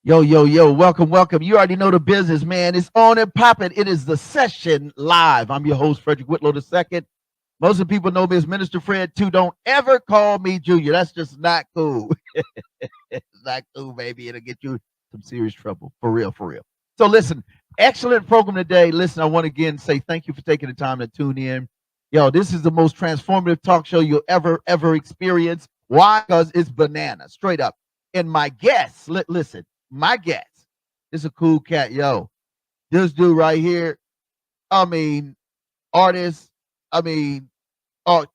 Yo, yo, yo, welcome, welcome. You already know the business, man. It's on and popping. It is the session live. I'm your host, Frederick Whitlow II. Most of the people know me as Minister Fred, too. Don't ever call me Junior. That's just not cool. It's not cool, baby. It'll get you some serious trouble. For real, for real. So listen, excellent program today. Listen, I want to again say thank you for taking the time to tune in. Yo, this is the most transformative talk show you'll ever experience. Why? Because it's banana, straight up. And my guest, listen, my guest is a cool cat. Yo, this dude right here, I mean, artist, I mean,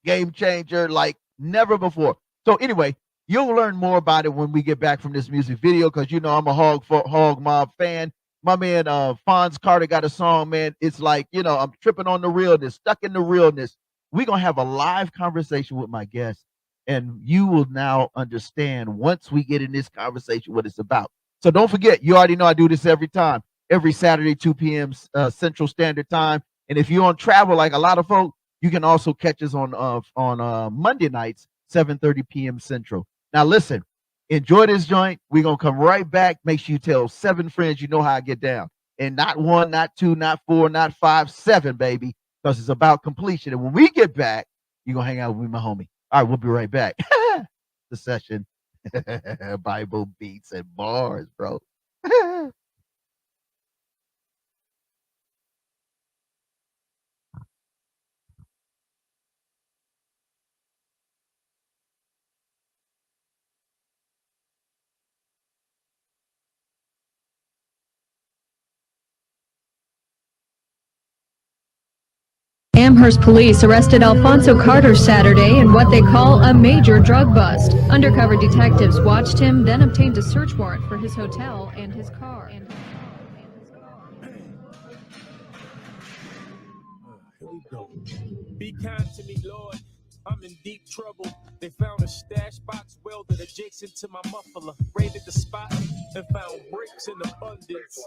game changer like never before. So anyway, you'll learn more about it when we get back from this music video because you know I'm a hog mob fan. My man Fonz Carter got a song, man. It's like, you know, I'm tripping on the realness, stuck in the realness. We're gonna have a live conversation with my guest, and you will now understand once we get in this conversation what it's about. So don't forget, you already know I do this every time, every Saturday, 2 p.m. Central Standard Time. And if you're on travel like a lot of folks, you can also catch us on Monday nights, 7:30 p.m. Central. Now listen, enjoy this joint. We're gonna come right back. Make sure you tell 7 friends you know how I get down. And not 1, not 2, not 4, not 5, 7, baby. Because it's about completion. And when we get back, you're gonna hang out with my homie. All right, we'll be right back. The session. Bible beats and bars, bro. Amherst police arrested Alfonso Carter Saturday in what they call a major drug bust. Undercover detectives watched him, then obtained a search warrant for his hotel and his car. Here we go. Be kind to me, Lord. I'm in deep trouble. They found a stash box welded adjacent to my muffler. Raided the spot and found bricks in abundance.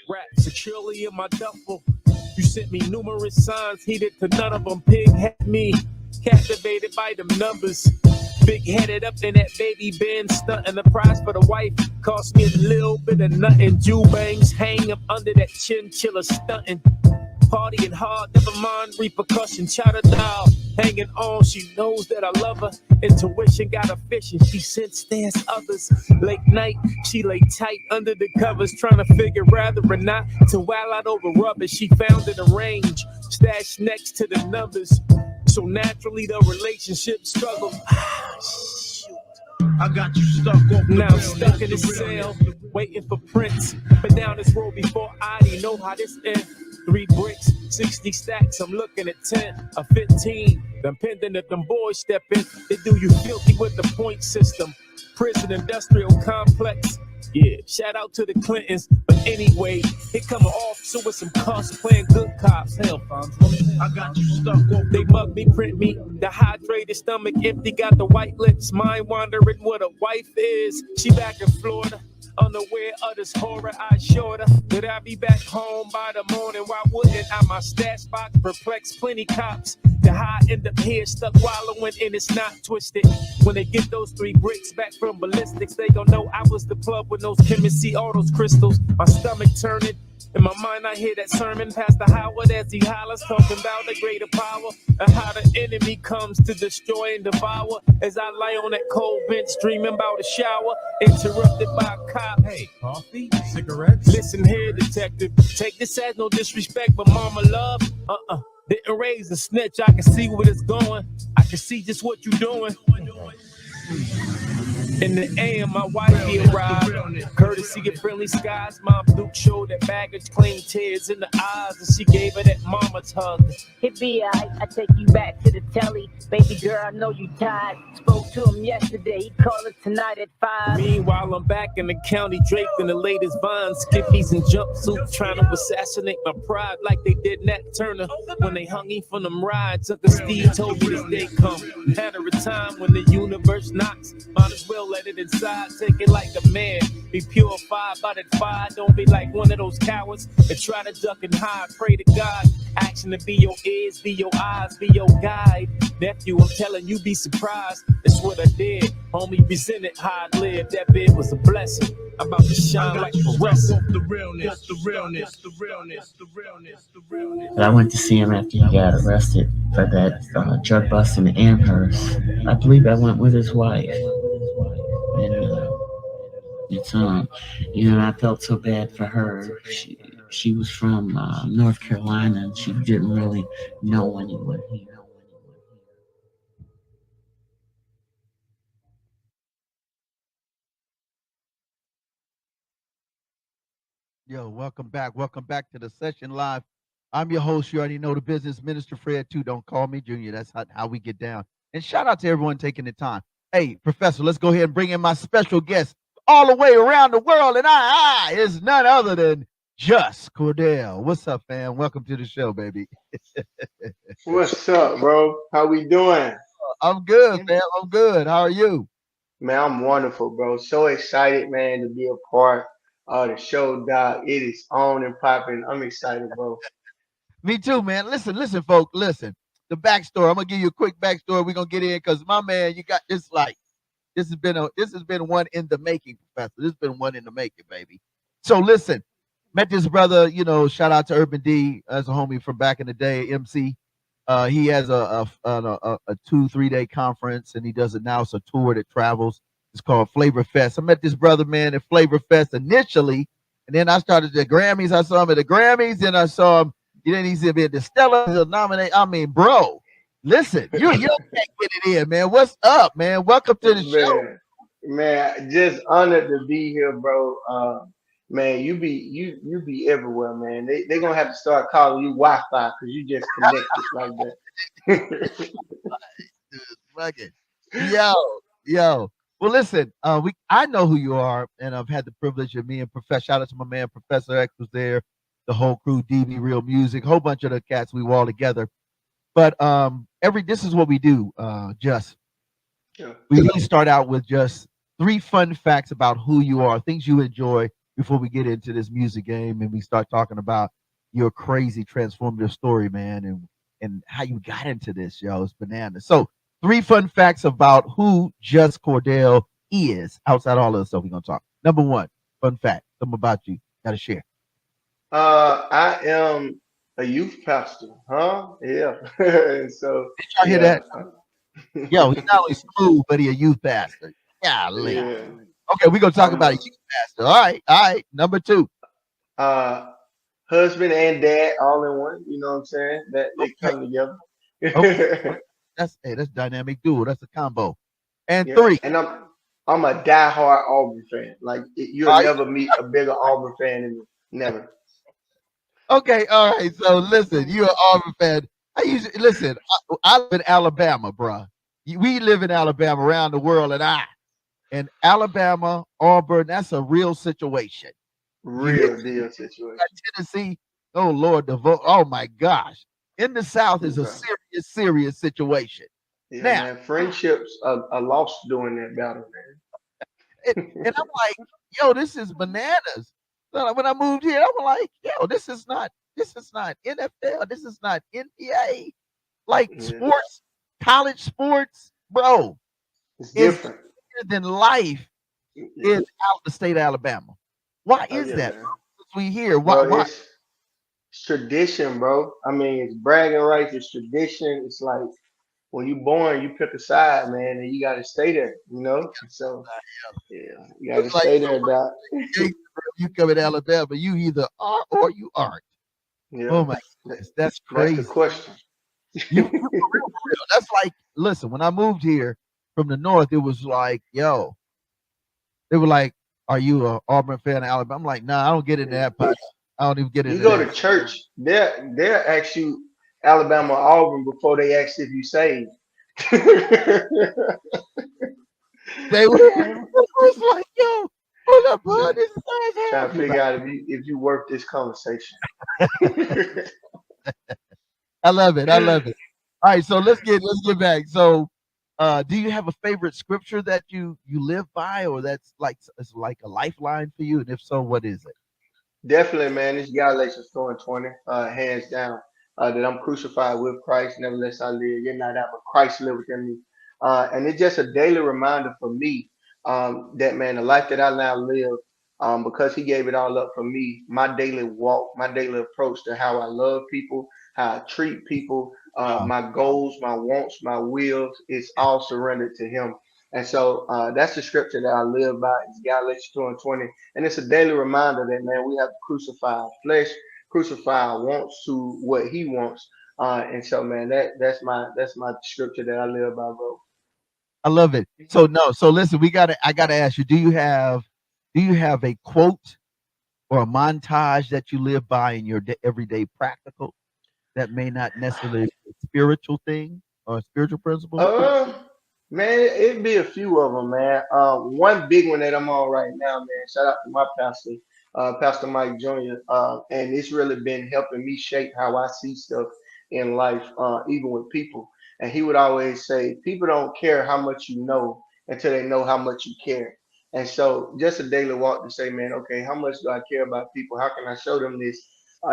Wrapped securely in my duffel. You sent me numerous signs, heeded to none of them. Pig had me captivated by them numbers. Big headed up in that baby bin, stunting the price for the wife. Cost me a little bit of nothing. Jew bangs hang up under that chinchilla stunting. Partying hard, never mind repercussion. Shout it out, hanging on. She knows that I love her. Intuition got her fishing. She sensed there's others. Late night, she lay tight under the covers, trying to figure rather or not to wild out over rubbish. She found in a range, stashed next to the numbers. So naturally, the relationship struggled. I got you stuck off now I'm stuck in this cell, waiting for Prince. But down this road before I know how this ends. 3 bricks, 60 stacks, I'm looking at 10, a 15. Depending if them boys step in, they do you filthy with the point system. Prison industrial complex. Yeah, shout out to the Clintons. But anyway, here come an officer with some cuss playing good cops. Hell, Fonz, I got you stuck off. They mug me, print me. Dehydrated stomach empty, got the white lips. Mind wandering what a wife is. She back in Florida. Unaware of this horror, I assured her that I'd be back home by the morning. Why wouldn't I? My stash box perplexed plenty cops. The high end up here stuck wallowing and it's not twisted. When they get those 3 bricks back from ballistics, they gon' know I was the plug with those chemistry, all those crystals. My stomach turning. In my mind, I hear that sermon Pastor Howard as he hollers, talking about the greater power and how the enemy comes to destroy and devour. As I lie on that cold bench, dreaming about a shower, interrupted by a cop. Hey, coffee, cigarettes? Listen here, detective. Take this as no disrespect, but mama love. Didn't raise a snitch. I can see where it's going. I can see just what you're doing. In the AM, my wifey arrived. Courtesy of friendly skies, Mom Duke showed that baggage, clean tears in the eyes, and she gave her that mama's hug. It be alright, I take you back to the telly. Baby girl, I know you tired. Spoke to him yesterday, he called it tonight at 5. Meanwhile, I'm back in the county, draped in the latest vines, skippies and jumpsuits, trying to assassinate my pride like they did Nat Turner when they hung him from them rides. Uncle Steve told me this day come. Matter of time when the universe knocks, might as well let it inside, take it like a man. Be purified by that fire, don't be like one of those cowards that try to duck and hide. Pray to God, action to be your ears, be your eyes, be your guide. Nephew, I'm telling you, be surprised. That's what I did. Homie resented how I lived. That bit was a blessing. I'm about to shine like a wrestler. The realness, the realness, the realness, the realness, the realness. But I went to see him after he got arrested for that drug bust in Amherst. I believe I went with his wife. And I felt so bad for her. She was from North Carolina, and she didn't really know anyone here. Yo, welcome back. Welcome back to the session live. I'm your host. You already know the business, Minister Fred, too. Don't call me Junior. That's how we get down. And shout out to everyone taking the time. Hey, Professor, let's go ahead and bring in my special guest all the way around the world. And I is none other than JustCordell. What's up, fam? Welcome to the show, baby. What's up, bro? How we doing? I'm good, fam. I'm good. How are you? Man, I'm wonderful, bro. So excited, man, to be a part of the show, Doc. It is on and popping. I'm excited, bro. Me too, man. Listen, folks. Listen. The backstory. I'm gonna give you a quick backstory. We're gonna get in because my man, you got this like this has been one in the making, Professor. This has been one in the making, baby. So listen, met this brother, shout out to Urban D as a homie from back in the day, MC. He has a 2-3 day conference and he does it now. It's a tour that travels. It's called Flavor Fest. I met this brother, man, at Flavor Fest initially, and then I started the Grammys. I saw him at the Grammys, then I saw him. Then he's in the Stella. He'll nominate. I mean, bro, listen, you can't get it in, man. What's up, man? Welcome to the show. Man, just honored to be here, bro. Man, you be everywhere, man. They gonna have to start calling you Wi-Fi because you just connected like that. Fuck it. Yo. Well, listen, I know who you are, and I've had the privilege of me and Professor. Shout out to my man, Professor X was there, the whole crew, DB Real Music, whole bunch of the cats. We were all together. But this is what we do. We really start out with just 3 fun facts about who you are, things you enjoy before we get into this music game and we start talking about your crazy transformative story, man, and how you got into this, yo. It's bananas. So 3 fun facts about who JustCordell is outside all of the stuff we're gonna talk. Number 1, fun fact, something about you, gotta share. I am a youth pastor, huh? Yeah. So did y'all hear that? Yo, he's not only smooth, but he a youth pastor. Golly. Yeah. Okay, we're gonna talk about a youth pastor. All right. Number 2. Husband and dad all in one, you know what I'm saying? That they come together. Okay. That's dynamic duo. That's a combo. And Yeah. 3. And I'm a diehard Auburn fan. Like you'll never meet a bigger Auburn fan than me. Never. Okay, all right. So listen, you're an Auburn fan. I live in Alabama, bro. We live in Alabama, around the world, and Alabama, Auburn, that's a real situation. Real deal situation. Tennessee, oh Lord, oh my gosh. In the South is a serious situation. Yeah, now, man, friendships are lost during that battle, man. and I'm like, yo, this is bananas. So when I moved here, I'm like, yo, this is not NFL, this is not NBA. Like sports, college sports, bro. It's different. Bigger than life in the state of Alabama. Why is that? Man. We hear why? It's tradition, bro. I mean, it's bragging rights. It's tradition. It's like when you born, you pick a side, man, and you got to stay there. You know. So yeah, you got to stay there, Doc. You come in Alabama, you either are or you aren't. Yeah. Oh my goodness, that's crazy. That's the question. You for real. That's like, listen, when I moved here from the north, it was like, yo, they were like, are you an Auburn fan of Alabama? I'm like, nah, I don't get into that part. I don't even get into You go that. to church, they'll ask you Alabama or Auburn before they ask if you saved. They was like, yo, hold up, bro. This is trying to figure out if you work this conversation. I love it. All right, so let's get back. So do you have a favorite scripture that you live by, or that's like it's like a lifeline for you? And if so, what is it? Definitely, man. It's Galatians 4:20, hands down. that I'm crucified with Christ. Nevertheless, I live. Yet not I, but Christ live within me. And it's just a daily reminder for me that man, the life that I now live, because He gave it all up for me. My daily walk, my daily approach to how I love people, how I treat people, Wow. my goals, my wants, my wills, it's all surrendered to Him. And so that's the scripture that I live by. It's Galatians 2:20, and it's a daily reminder that man, we have to crucify our flesh, crucify our wants to what He wants. And so, man, that's my scripture that I live by, bro. I love it. So no, so listen, I gotta ask you, do you have a quote or a montage that you live by in your everyday practical that may not necessarily be a spiritual thing or a spiritual principle? Uh, Man, it'd be a few of them, man. One big one that I'm on right now, man. Shout out to my pastor, Pastor Mike Jr. And it's really been helping me shape how I see stuff in life, even with people. And he would always say, people don't care how much you know until they know how much you care. And so, just a daily walk to say, man, okay, how much do I care about people? How can I show them this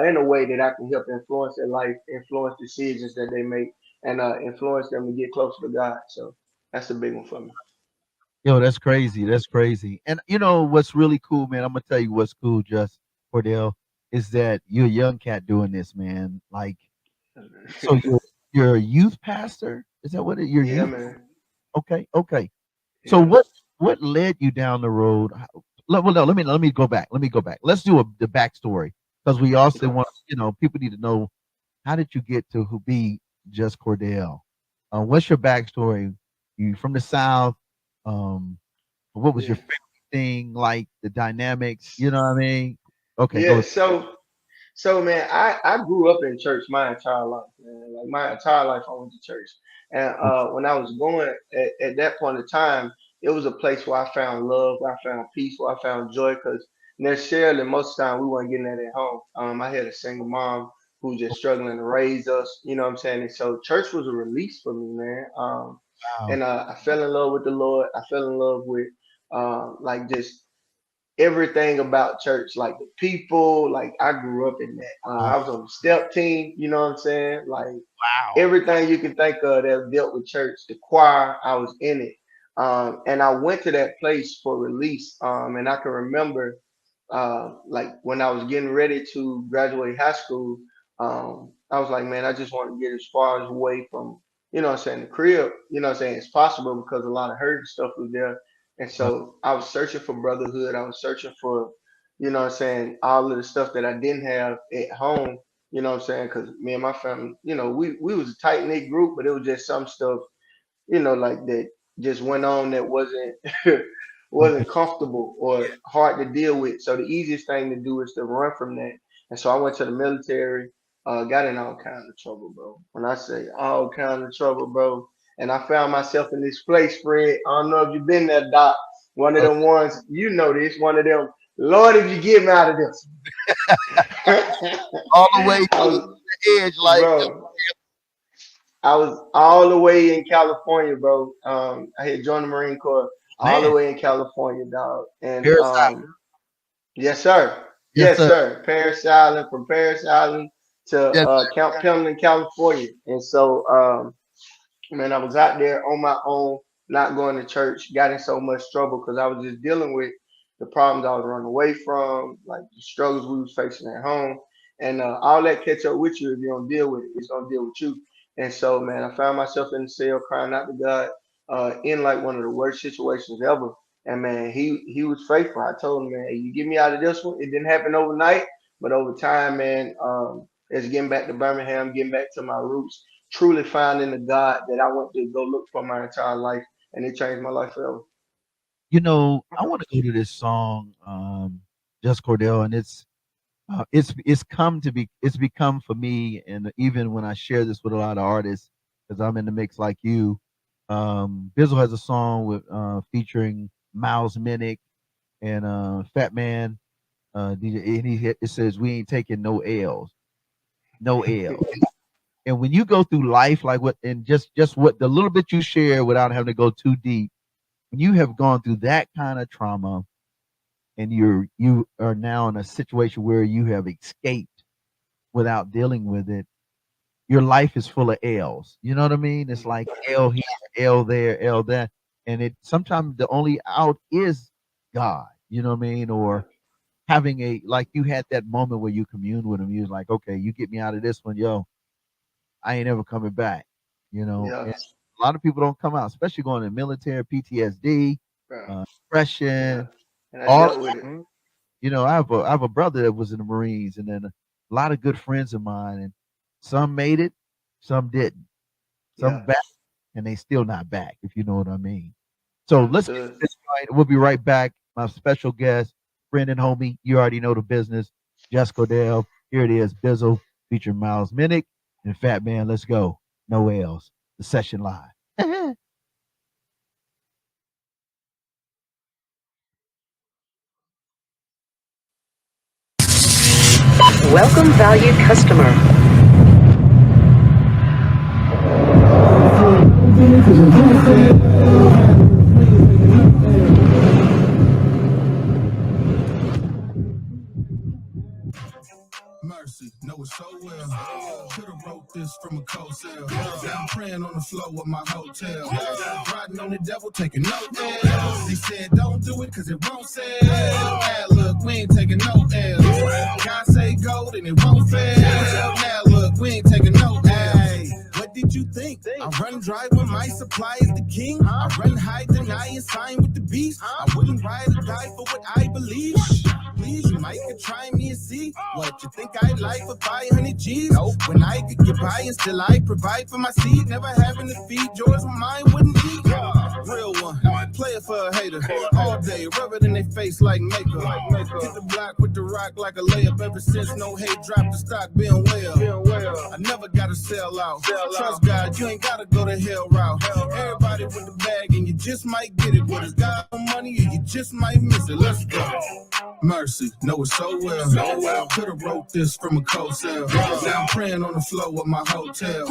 in a way that I can help influence their life, influence decisions that they make, and influence them to get closer to God. So that's a big one for me. Yo, that's crazy. That's crazy. And you know what's really cool, man? I'm gonna tell you what's cool, just Cordell, is that you're a young cat doing this, man. Like, so you're a youth pastor? Is that what it, your Yeah, youth? man. Okay, okay. So Yeah. what led you down the road? Well, no, let me go back. Let me go back. Let's do the backstory because we also Okay. want people need to know how did you get to who be just Cordell? What's your backstory? You from the South? Um, what was your Yeah. favorite thing like? The dynamics? You know what I mean? Okay, Yeah. go. So man, I grew up in church my entire life, man. Like my entire life, I went to church. And when I was going at that point in time, it was a place where I found love, where I found peace, where I found joy. Because necessarily, most of the time, we weren't getting that at home. I had a single mom who was just struggling to raise us. You know what I'm saying? And so, church was a release for me, man. Wow. And I fell in love with the Lord. I fell in love with like just everything about church, like the people. Like I grew up in that. Wow. I was on the step team. You know what I'm saying? Like Wow. everything you can think of that dealt with church, the choir, I was in it. And I went to that place for release. And I can remember, like when I was getting ready to graduate high school, I was like, man, I just want to get as far as away from, you know what I'm saying, the crib, you know what I'm saying, it's possible because a lot of hurt and stuff was there. And Right. so I was searching for brotherhood. I was searching for, you know what I'm saying, all of the stuff that I didn't have at home, you know what I'm saying? Because me and my family, we was a tight knit group, but it was just some stuff, like that just went on that wasn't Okay. wasn't comfortable or hard to deal with. So the easiest thing to do is to run from that. And so I went to the military, got in all kinds of trouble, bro. When I say all kinds of trouble, bro, and I found myself in this place, Fred. I don't know if you've been there, Doc. One of Uh, them ones, this, one of them. Lord, if you get me out of this. all the way to I was, the edge, like bro. I was all the way in California, bro. I had joined the Marine Corps all the man. way in California, dog. And Paris yes, sir. Yes, Yes, sir. sir. Paris Island, from Paris Island to Yes, Camp Pendleton, California. And so, man, I was out there on my own, not going to church, got in so much trouble because I was just dealing with the problems I was running away from, like the struggles we was facing at home. And all that catch up with you if you don't deal with it. It's gonna deal with you. And so, man, I found myself in the cell crying out to God, in like one of the worst situations ever. And man, he was faithful. I told him, man, hey, you get me out of this one. It didn't happen overnight, but over time, man, it's getting back to Birmingham, getting back to my roots, truly finding the God that I went to go look for my entire life, and it changed my life forever. I want to go to this song, Just Cordell, and it's come to be it's become for me, and even when I share this with a lot of artists, because I'm in the mix like you. Bizzle has a song with featuring Miles Minnick and Fat Man. DJ, and it says we ain't taking no L's, no L's. And when you go through life like what and just what the little bit you share without having to go too deep, when you have gone through that kind of trauma and you are now in a situation where you have escaped without dealing with it, your life is full of L's. You know what I mean? It's like L here, L there, L there. And it sometimes the only out is God, you know what I mean? Or having like you had that moment where you commune with him. You was like, okay, you get me out of this one, yo, I ain't ever coming back. You know, Yeah, and a lot of people don't come out, especially going in military, PTSD, bro. Yeah. depression, And I all dealt with it. you know, I have a brother that was in the Marines, and then a lot of good friends of mine, and some made it, some didn't. Some Yeah. back, and they still not back, if you know what I mean. So let's get Understood. this right. We'll be right back. My special guest, friend and homie, you already know the business, JustCordell. Here it is, Bizzle, featuring Miles Minnick and Fat Man. Let's go. No L's. The session live. Welcome, valued customer. Mercy, know it so well. Could've wrote this from a cold cell. Now I'm praying on the floor of my hotel. Riding on the devil, taking no L's. He said, don't do it cause it won't sell. Now look, we ain't taking no L's. God say gold and it won't fail. Now look, we ain't taking no L's. What did you think? I run dry when my supply is the king. I run high, deny and sign with the beast. I wouldn't ride or die for what I believe. Please, you might could try me and see what you think I'd like for 500 G's. When I could get by and still I provide for my seed, never having to feed yours when mine wouldn't eat. Real one, play it for a hater. All day, rub it in their face like makeup. Hit the block with the rock like a layup. Ever since no hate dropped the stock, been well. I never gotta sell out. Trust God, you ain't gotta go the hell route. Everybody with the bag and you just might get it. But it's God on money and you just might miss it. Let's go. Mercy, know it so well. Could've wrote this from a cold cell. Now I'm praying on the floor of my hotel.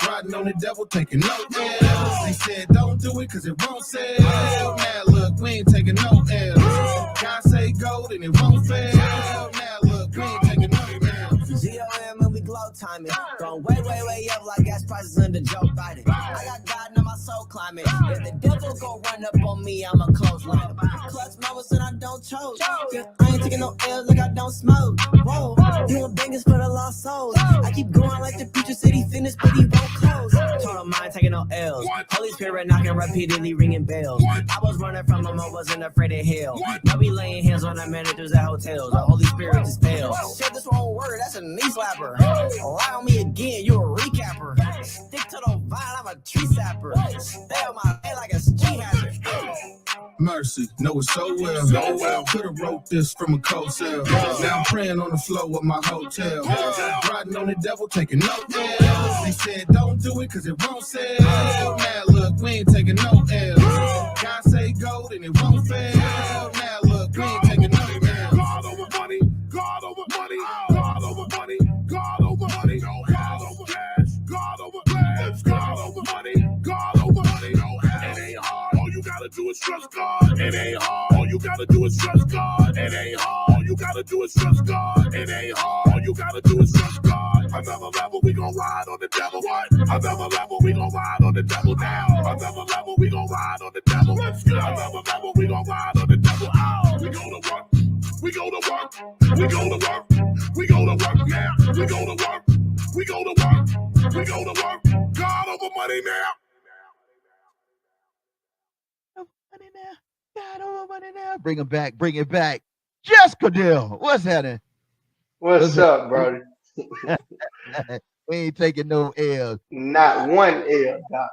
Riding on the devil, taking no L's. They said don't do it cause it won't sell. Now look, we ain't taking no L's. God say gold and it won't fail. Now look, we ain't taking no L's. GOM and we glow timing. Going way up like gas prices under Joe Biden. I got God in my soul climbing. If the devil go run up on me, I'ma clothesline him. Clutch moments and I don't choke. I ain't taking no L's like I don't smoke. Whoa, doing bangers for the lost souls. I keep going like the future city fitness, but he won't close. Told him I ain't taking no L's. Holy Spirit knocking repeatedly, ringing bells. I was running from him, I wasn't afraid of hell. Now we laying hands on the managers at hotels. The Holy Spirit just fails. Shit, this wrong word, that's a knee slapper. Lie on me again, you a recapper. Stick to the vine, I'm a tree sapper. Stay on my head like a ski hazard. Mercy, know it so well. Could've wrote this from a cold cell. Now I'm praying on the floor of my hotel. Riding on the devil, taking no L's. They said don't do it cause it won't sell. Now look, we ain't taking no L's. God say gold and it won't fail. Now look, we ain't taking no L's. God over money, God over money, God over money, God over money, God over cash, God over cash, God over money, God over money. It ain't hard, all you gotta do is trust God. It ain't hard, all you gotta do is trust God. It ain't hard, all you gotta do is trust God. It ain't hard, all you gotta do is trust God. Another level, we gon' ride on the devil. What? Another level, we gon' ride on the devil now. Another level, we gon' ride on the devil. Let's go. Another level, we gon' ride on the devil. Oh, we go to work. We go to work. We go to work. We go to work now. We go to work. We go to work. We go to work. God over money now. Money now. God over money now. Bring him back. Bring it back. JustCordell. What's happening? What's up, brother? We ain't taking no L's. Not one L, Doc.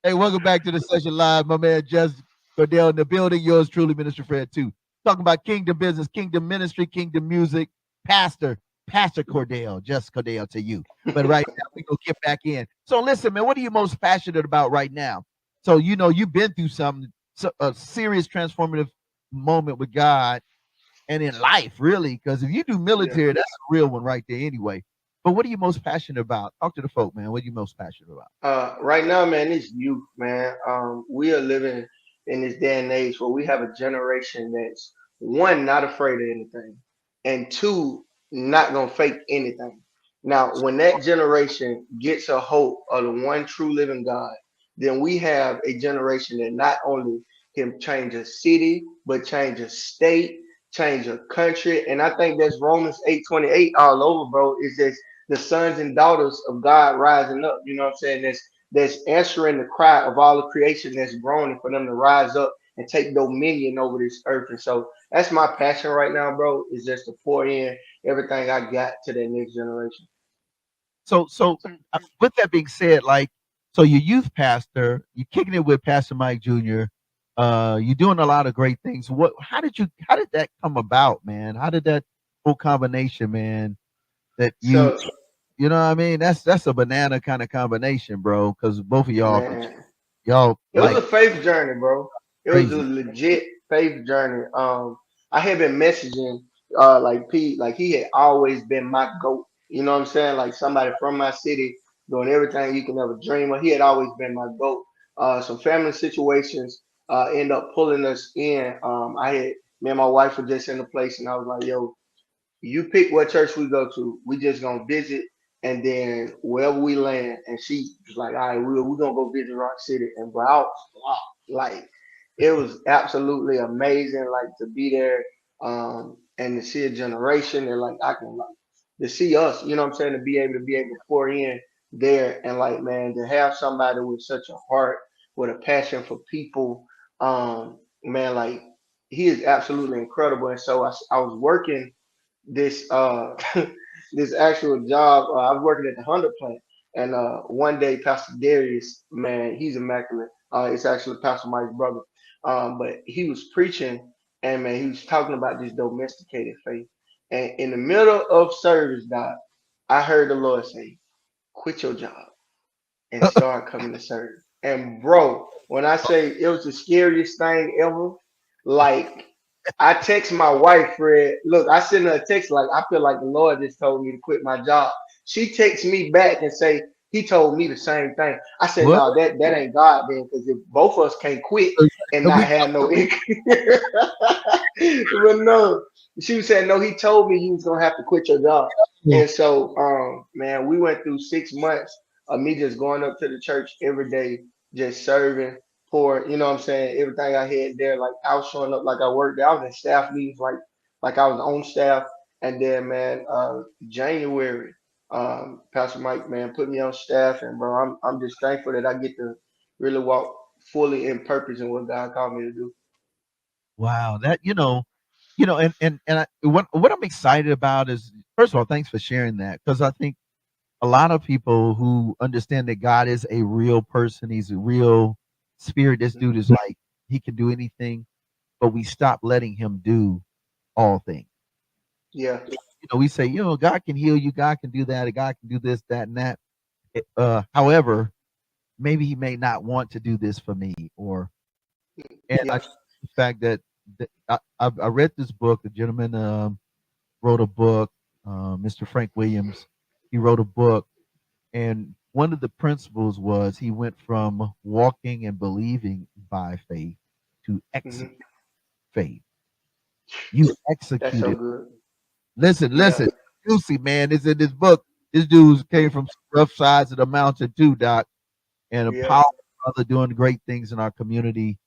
Hey, welcome back to the session live. My man JustCordell in the building. Yours truly, Minister Fred, too. Talking about kingdom business, kingdom ministry, kingdom music. Pastor Cordell, JustCordell to you. But right now, we go get back in. So listen, man, what are you most passionate about right now? So, you know, you've been through a serious transformative moment with God and in life, really, because if you do military, that's a real one right there anyway. But what are you most passionate about? Talk to the folk, man. What are you most passionate about? Right now, man, it's youth, man. We are living in this day and age where we have a generation that's one, not afraid of anything, and two, not gonna fake anything. Now, when that generation gets a hope of the one true living God, then we have a generation that not only can change a city, but change a state, change a country. And I think that's Romans 8:28 all over, bro. Is this the sons and daughters of God rising up? You know what I'm saying? That's answering the cry of all the creation that's groaning for them to rise up and take dominion over this earth. And so that's my passion right now, bro, is just to pour in everything I got to that next generation. So with that being said, like, so you're youth pastor, you're kicking it with Pastor Mike Jr. You're doing a lot of great things. How did that come about, man? How did that whole combination, man? That So, you know what I mean? That's a banana kind of combination, bro. Because both of man, y'all it was like a faith journey, bro. It was a crazy. legit faith journey. I had been messaging like Pete, like he had always been my goat. You know what I'm saying? Like somebody from my city doing everything you can ever dream of. He had always been my goat. Some family situations end up pulling us in. I had me and my wife were just in a place, and I was like, "Yo, you pick what church we go to. We just gonna visit, and then wherever we land." And she was like, "All right, we're gonna go visit Rock City." And bro, I was lost. Like it was absolutely amazing, like to be there, and to see a generation and like I can like to see us. You know what I'm saying? To be able to pour in there and like man, to have somebody with such a heart, with a passion for people, man, like he is absolutely incredible. And so I was working this this actual job. I was working at the Honda plant, and one day Pastor Darius, man, he's immaculate. It's actually Pastor Mike's brother, but he was preaching, and man, he was talking about this domesticated faith. And in the middle of service, Doc, I heard the Lord say, "Quit your job and start coming to serve." And bro, when I say it was the scariest thing ever, like I text my wife, Fred. Look, I send her a text like I feel like the Lord just told me to quit my job. She texts me back and say he told me the same thing. I said, What? no, that ain't God then, because if both of us can't quit and not We have no income, but no, she was saying no. He told me you was gonna have to quit your job, and so man, we went through 6 months of me just going up to the church every day, just serving for, you know what I'm saying, everything I had there. Like I was showing up like I worked there. I was in staff meetings like I was on staff. And then man, January, Pastor Mike, man, put me on staff, and bro, I'm just thankful that I get to really walk fully in purpose in what God called me to do. wow, that what I'm excited about is first of all, thanks for sharing that because I think a lot of people who understand that God is a real person, he's a real spirit. This dude is like he can do anything, but we stop letting him do all things. Yeah, We say, God can heal you, God can do that, God can do this, that, and that. However, maybe he may not want to do this for me, and I yeah. the fact that I read this book. The gentleman wrote a book, Mr. Frank Williams. He wrote a book, and one of the principles was he went from walking and believing by faith to execute hmm faith. You That's so executed. good. Yeah, Listen, Juicy man is in this book. This dude came from rough sides of the mountain too, Doc, and a yeah, powerful brother doing great things in our community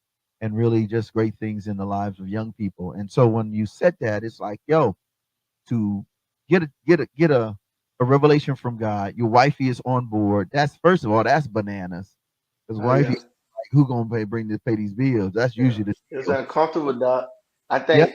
and really just great things in the lives of young people. And so when you said that, it's like, yo, to get a revelation from God, your wifey is on board. That's first of all, that's bananas. Because wifey, yeah. like, who gonna pay these bills? That's Yeah, usually the it was deal. uncomfortable, Doc. I Yep. think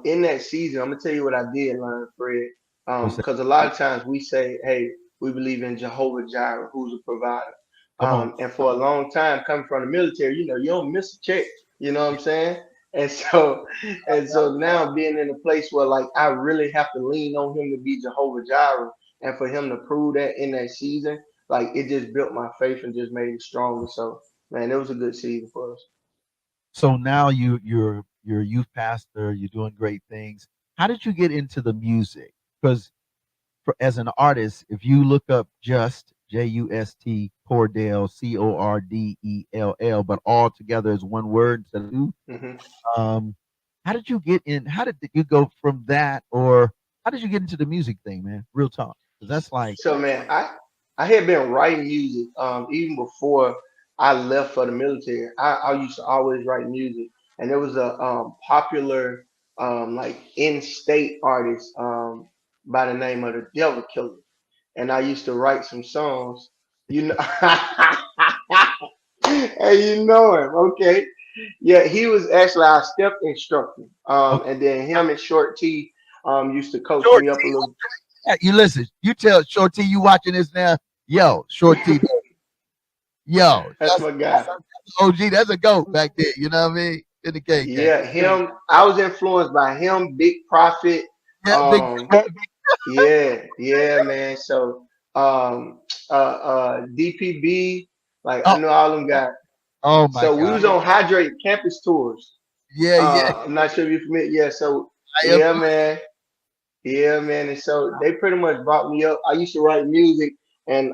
in that season, I'm gonna tell you what I did learn, Fred. What's that? Because a lot of times we say, "Hey, we believe in Jehovah Jireh, who's a provider." Come on. And for a long time, coming from the military, you don't miss a check. You know what I'm saying? And so, and so now being in a place where like I really have to lean on him to be Jehovah Jireh, and for him to prove that in that season, like it just built my faith and just made it stronger. So, man, it was a good season for us. So now you're a youth pastor. You're doing great things. How did you get into the music? Because as an artist, if you look up Just Cordell Cordell, but all together as one word instead of two. hmm Um, how did you get in? How did you go from that, or How did you get into the music thing, man? Real talk. 'Cause that's like, So man, I had been writing music even before I left for the military. I used to always write music, and there was a popular like in-state artist by the name of the Devil Killer, and I used to write some songs. You know, hey, you know him, okay? Yeah, he was actually our step instructor, okay, and then him and Short T used to coach Short me up a T. little. You listen. You tell Short T you watching this now. Yo, Short T. Yo, That's my guy. that's OG. That's a goat back there. You know what I mean? In the KK. Yeah, him. I was influenced by him, Big Prophet. Yeah, big. Um, yeah, man. So, DPB, like I Oh, know all them guys. oh my So we God. was on Hydrate campus tours. Yeah, yeah. I'm not sure if you're familiar. Yeah, so I am. yeah, man. Yeah, man. And so they pretty much brought me up. I used to write music, and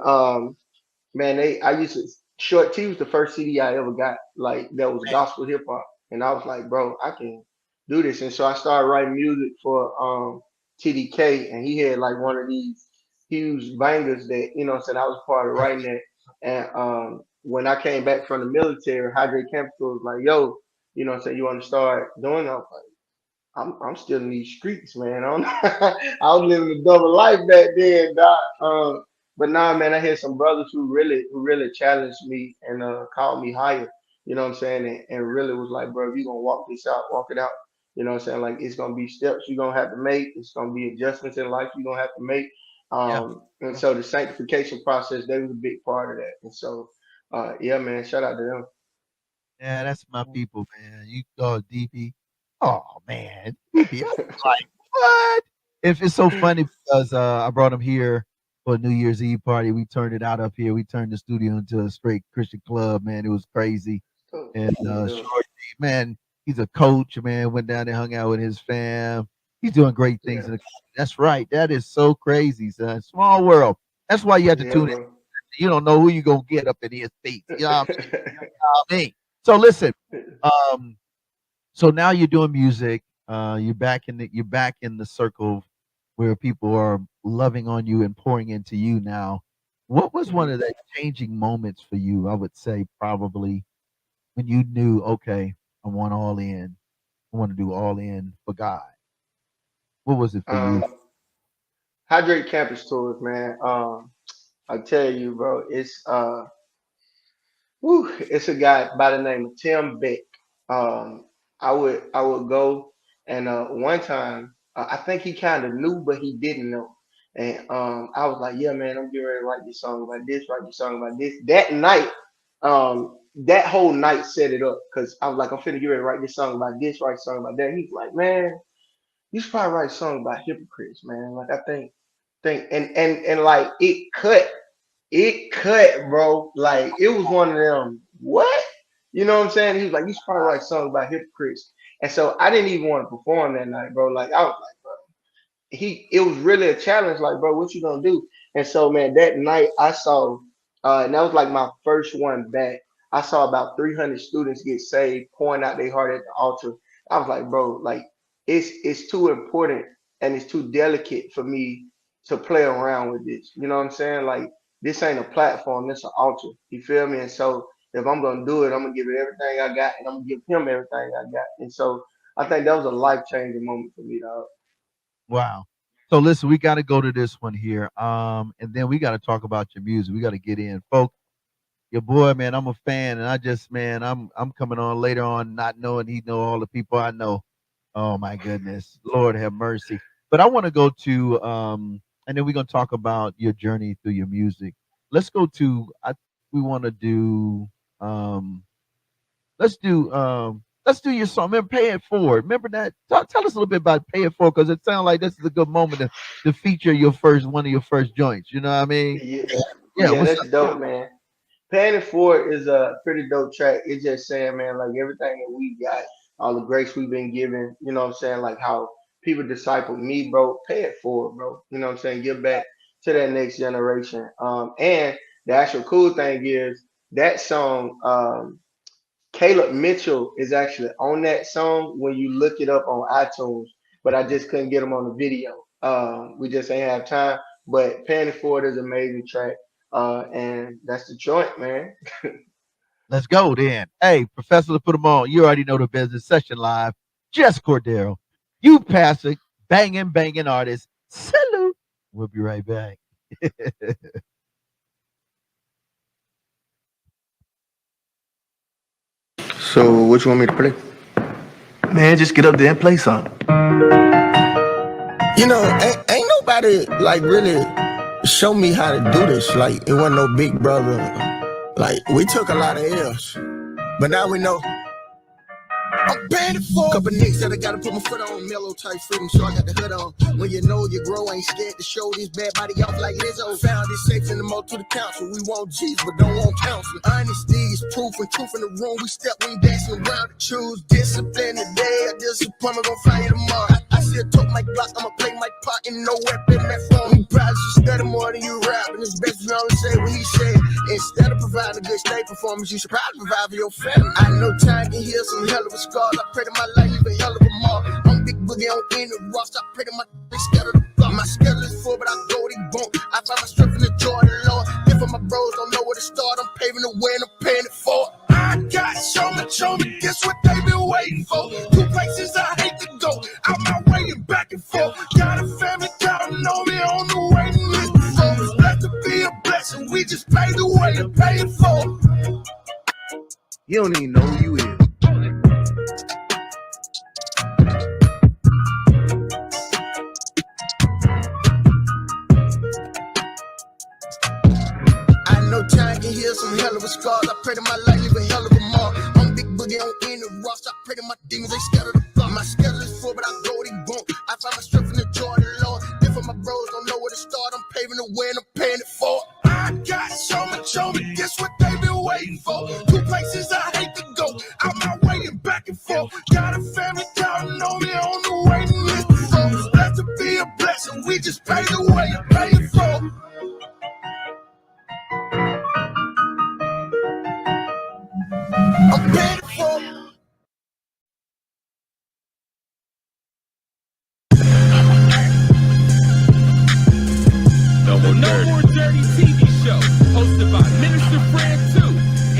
man, I used to Short T was the first CD I ever got, like that was gospel hip hop. And I was like, bro, I can do this. And so I started writing music for TDK, and he had like one of these huge bangers that, you know what I'm saying, I was part of writing that. And when I came back from the military, Hydrate Campus was like, yo, you know what I'm saying, you want to start doing that? I'm still in these streets, man. I was living a double life back then, doc. But nah, man, I had some brothers who really challenged me and called me higher. You know what I'm saying? And really was like, bro, if you gonna walk this out, walk it out. You know what I'm saying? Like it's gonna be steps you're gonna have to make. It's gonna be adjustments in life you're gonna have to make. Yeah. And so the sanctification process, they was a big part of that. And so, yeah, man, shout out to them. Yeah, that's my people, man. You go DP. Oh man, DP. I'm like, what? If it's so funny because I brought him here for a New Year's Eve party. We turned it out up here. We turned the studio into a straight Christian club, man. It was crazy. And Yeah, Short D, man, he's a coach, man. Went down there, hung out with his fam. He's doing great things yeah, in the community. That's right. That is so crazy, son. Small world. That's why you have to yeah, tune in. bro. You don't know who you gonna get up in his feet. You know what I mean? So listen, um, so now you're doing music. You're back in the circle where people are loving on you and pouring into you now. What was one Mhm. of the changing moments for you? I would say probably when you knew, okay, I want all in. I want to do all in for God. What was it for you? Um, Hydrate Campus Tours, man. I tell you, bro, it's a guy by the name of Tim Beck. Um, I would go, and one time I think he kind of knew, but he didn't know. And I was like, yeah, man, I'm getting ready to write this song about this, write this song about this. That night, that whole night set it up because I was like, I'm finna get ready to write this song about this, write a song about that. He's like, man, you should probably write a song about hypocrites, man. Like I think and like it cut, bro. Like it was one of them. What? You know what I'm saying? He was like, you should probably write songs about hypocrites. And so I didn't even want to perform that night, bro. Like I was like, bro, it was really a challenge. Like, bro, what you gonna do? And so, man, that night I saw, and that was like my first one back. I saw about 300 students get saved, pouring out their heart at the altar. I was like, bro, like it's too important and it's too delicate for me to play around with this. You know what I'm saying? Like this ain't a platform, it's an altar. You feel me? And so if I'm gonna do it, I'm gonna give it everything I got, and I'm gonna give him everything I got. And so I think that was a life changing moment for me, dog. Wow. So listen, we got to go to this one here. And then we got to talk about your music. We got to get in, folks. Your boy, man, I'm a fan, and I just, man, I'm coming on later on, not knowing he know all the people I know. Oh my goodness, Lord have mercy. But I want to go to, and then we're gonna talk about your journey through your music. Let's go to. I think we want to do. Let's do your song. Remember, pay it forward. Remember that. Tell us a little bit about pay it forward because it sounds like this is a good moment to feature your first one of your first joints. You know what I mean? Yeah, Yeah. yeah, What's that's up? dope, man. Paying It Forward is a pretty dope track. It's just saying, man, like everything that we got, all the grace we've been given, you know what I'm saying? Like how people disciple me, bro. Pay it forward, bro. You know what I'm saying? Give back to that next generation. And the actual cool thing is that song, Caleb Mitchell is actually on that song when you look it up on iTunes, but I just couldn't get him on the video. We just ain't have time. But Paying It Forward is an amazing track. And that's the joint, man. Let's go then. Hey, Professor, to put them on. You already know the business. Session live. JustCordell. You pass it. Banging artist. Salute. We'll be right back. So what you want me to play? Man, just get up there and play something. You know, ain't nobody like really show me how to do this. Like, it wasn't no big brother. Like, we took a lot of L's, but now we know. I'm paying it for. Couple niggas that I gotta put my foot on, mellow type freedom, so I got the hood on. When you know you grow, ain't scared to show this bad body off like Lizzo. Found it safe in the mold to the council. We want G's, but don't want counsel. Honesty is proof, and truth in the room. We step, we ain't dancing around to choose discipline today. A disappointment gon' find you tomorrow. I still talk my block, I'ma play my part, and no weapon that phone. You probably should study more than you rap, and it's best to only say what he said. Instead of providing a good stage performance, you should probably provide for your family. I know time can heal some hell of a scars. I pray to my life, leave a hell of a mark. I'm big boogie on in the rocks. I pray to my scatter the block. My schedule is full, but I go they won't. I find my strength in the joy of the Lord. If my bros don't know where to start, I'm paving the way and I'm paying it for. I got so much on me, guess what they been waiting for? Two places I hate to go, out my way and back and forth. Got a family, gotta know me on the waiting list before. Blessed to be a blessing, we just pay the way and pay it for. You don't even know who you is. I know time can heal some hell of a scars. I pray to my life, leave a hell of a mark. I'm big boogie on in the rocks. I pray to my demons, they scatter the block. My schedule is full, but I go they won't. I find my strength in the joy of the Lord. If my bros don't know where to start, I'm paving the way and I'm paying it for. I got so much on me, guess what they been waiting for? Two places I hate to go, out my way and back and forth. Got a family, gotta know me on the waiting list before. Blessed to be a blessing, we just pay the way and pay it for. I'm paying it for. No More Dirty TV show, hosted by Minister Fred 2,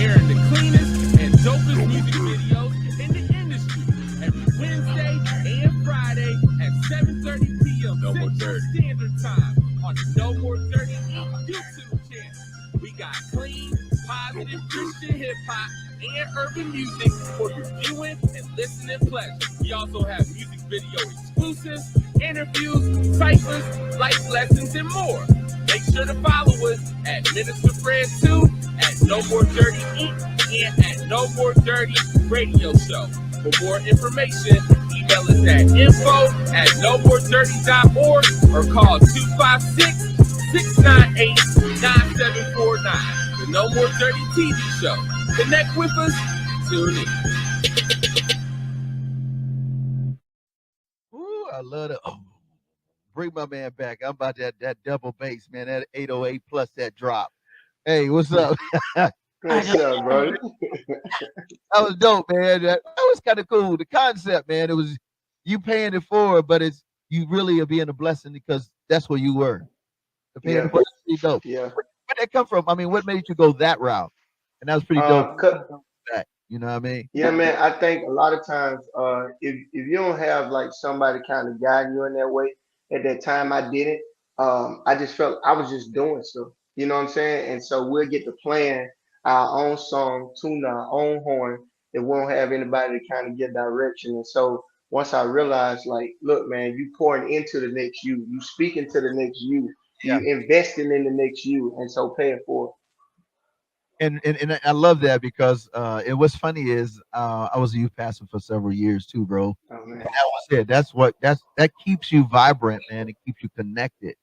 airing the cleanest and dopest music videos in the industry every Wednesday and Friday at 7:30 p.m. Central Standard Time on the No More Dirty YouTube channel. We got clean, positive Christian hip hop and urban music for your viewing and listening pleasure. We also have music video exclusives, interviews, ciphers, life lessons, and more. Make sure to follow us at Minister Fred 2, at No More Dirty Inc., and at No More Dirty Radio Show. For more information, email us at info@nomoredirty.org or call 256-698-9749. The No More Dirty TV Show. Connect with us. Tune in. Ooh, I love it. Oh, bring my man back. I'm about that double bass, man. That 808 plus that drop. Hey, what's up? What's up, bro? That was dope, man. That was kind of cool. The concept, man. It was you paying it forward, but it's you really are being a blessing because that's where you were. The paying it forward is pretty dope. Yeah. Where'd that come from? I mean, what made you go that route? And that was pretty dope. You know what I mean? Yeah, man. I think a lot of times, if you don't have like somebody kind of guiding you in that way, at that time I didn't. I just felt I was just doing stuff. You know what I'm saying? And so we'll get to playing our own song, tune our own horn, and we won't have anybody to kind of get direction. And so once I realized, like, look, man, you pouring into the next you speaking to the next you Yeah. investing in the next you, and so paying for it. And I love that because and what's funny is I was a youth pastor for several years too, bro. Oh, man. And that was it. That keeps you vibrant, man. It keeps you connected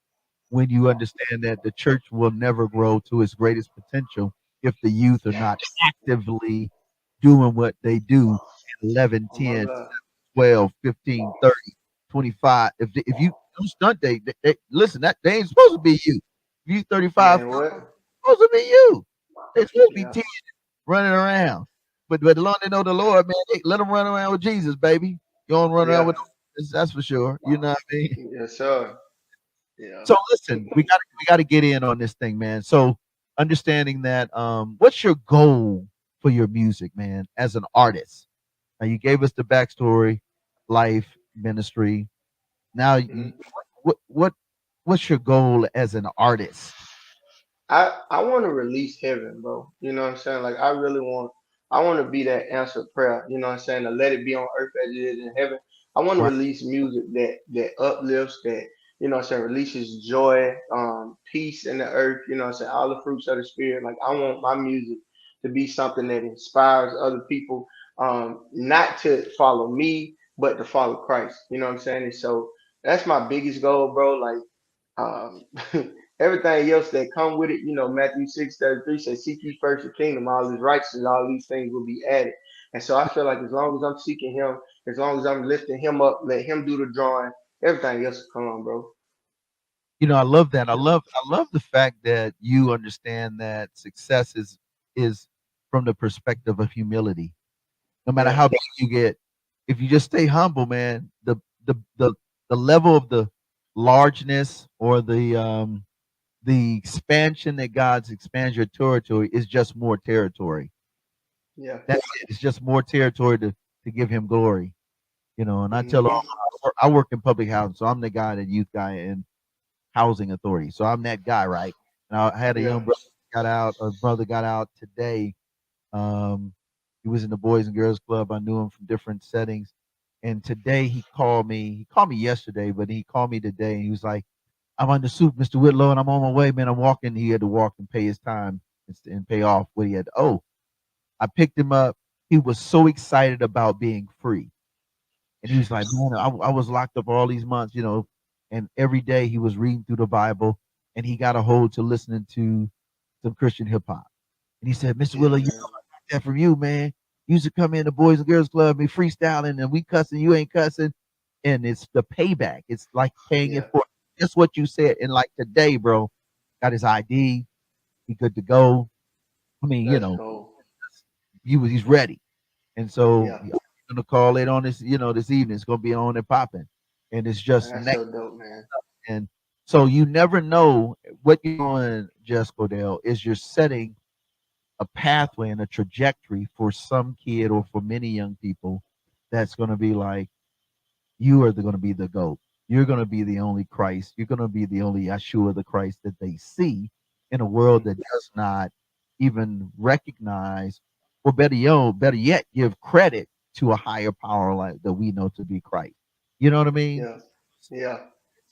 when you understand that the church will never grow to its greatest potential if the youth are not actively doing what they do at 11, 10, 12, 15, 30, 25. If you don't stunt, they listen, that they ain't supposed to be you. If you 35, Man, what? supposed to be you. They're supposed to be Yeah. 10 running around. But as long as they know the Lord, man, let them run around with Jesus, baby. You don't run around with that's for sure. You know what I mean? Yes, sir. Yeah. So listen, we gotta get in on this thing, man. So understanding that, what's your goal for your music, man, as an artist? Now you gave us the backstory, life, ministry. Now, Mhm. what's your goal as an artist? I want to release heaven, bro. You know what I'm saying? Like I want to be that answered prayer. You know what I'm saying? To let it be on earth as it is in heaven. I want to Right. release music that uplifts, that you know what I'm saying, releases joy, peace in the earth. You know what I'm saying? All the fruits of the spirit. Like I want my music to be something that inspires other people, not to follow me, but to follow Christ. You know what I'm saying? And so that's my biggest goal, bro. Like um, everything else that come with it, you know, Matthew 6:33 says, "Seek ye first the kingdom, all his righteousness, all these things will be added." And so I feel like as long as I'm seeking him, as long as I'm lifting him up, let him do the drawing, everything else will come, bro. I love that. I Yeah. love the fact that you understand that success is from the perspective of humility. No matter Yeah. how big you get, if you just stay humble, man, the level of the largeness or the expansion that God's expands your territory is just more territory. Yeah. That's it. It's just more territory to give him glory. And I tell all Hmm. I work in public housing, so I'm the guy, the youth guy in housing authority. So I'm that guy, right? And I had a Yeah. young brother got out, a brother got out today. Um, he was in the Boys and Girls Club. I knew him from different settings. And today he called me. He called me yesterday, but he called me today and he was like, I'm on the soup, Mr. Whitlow, and I'm on my way, man. I'm walking. He had to walk and pay his time and pay off what he had. Oh, I picked him up. He was so excited about being free. And he was like, man, I was locked up all these months, and every day he was reading through the Bible and he got a hold to listening to some Christian hip hop. And he said, Mr. Yeah, Willow, man. I got that from you, man. You used to come in the Boys and Girls Club, me freestyling, and we cussing, you ain't cussing. And it's the payback. It's like paying it Yeah. for just what you said. And like today, bro, got his ID, he good to go. I mean, Let's go. he's ready. And so Yeah. I'm gonna call it on this evening. It's gonna be on and popping. And it's Man, just that's next. so dope, man. And so you never know what you're doing, Just Cordell, is you're setting a pathway and a trajectory for some kid or for many young people that's going to be like, you are going to be the GOAT. You're going to be the only Christ. You're going to be the only Yeshua the Christ that they see in a world Hmm. that does not even recognize, or better yet, give credit to a higher power like that we know to be Christ. You know what I mean? Yeah. Yeah.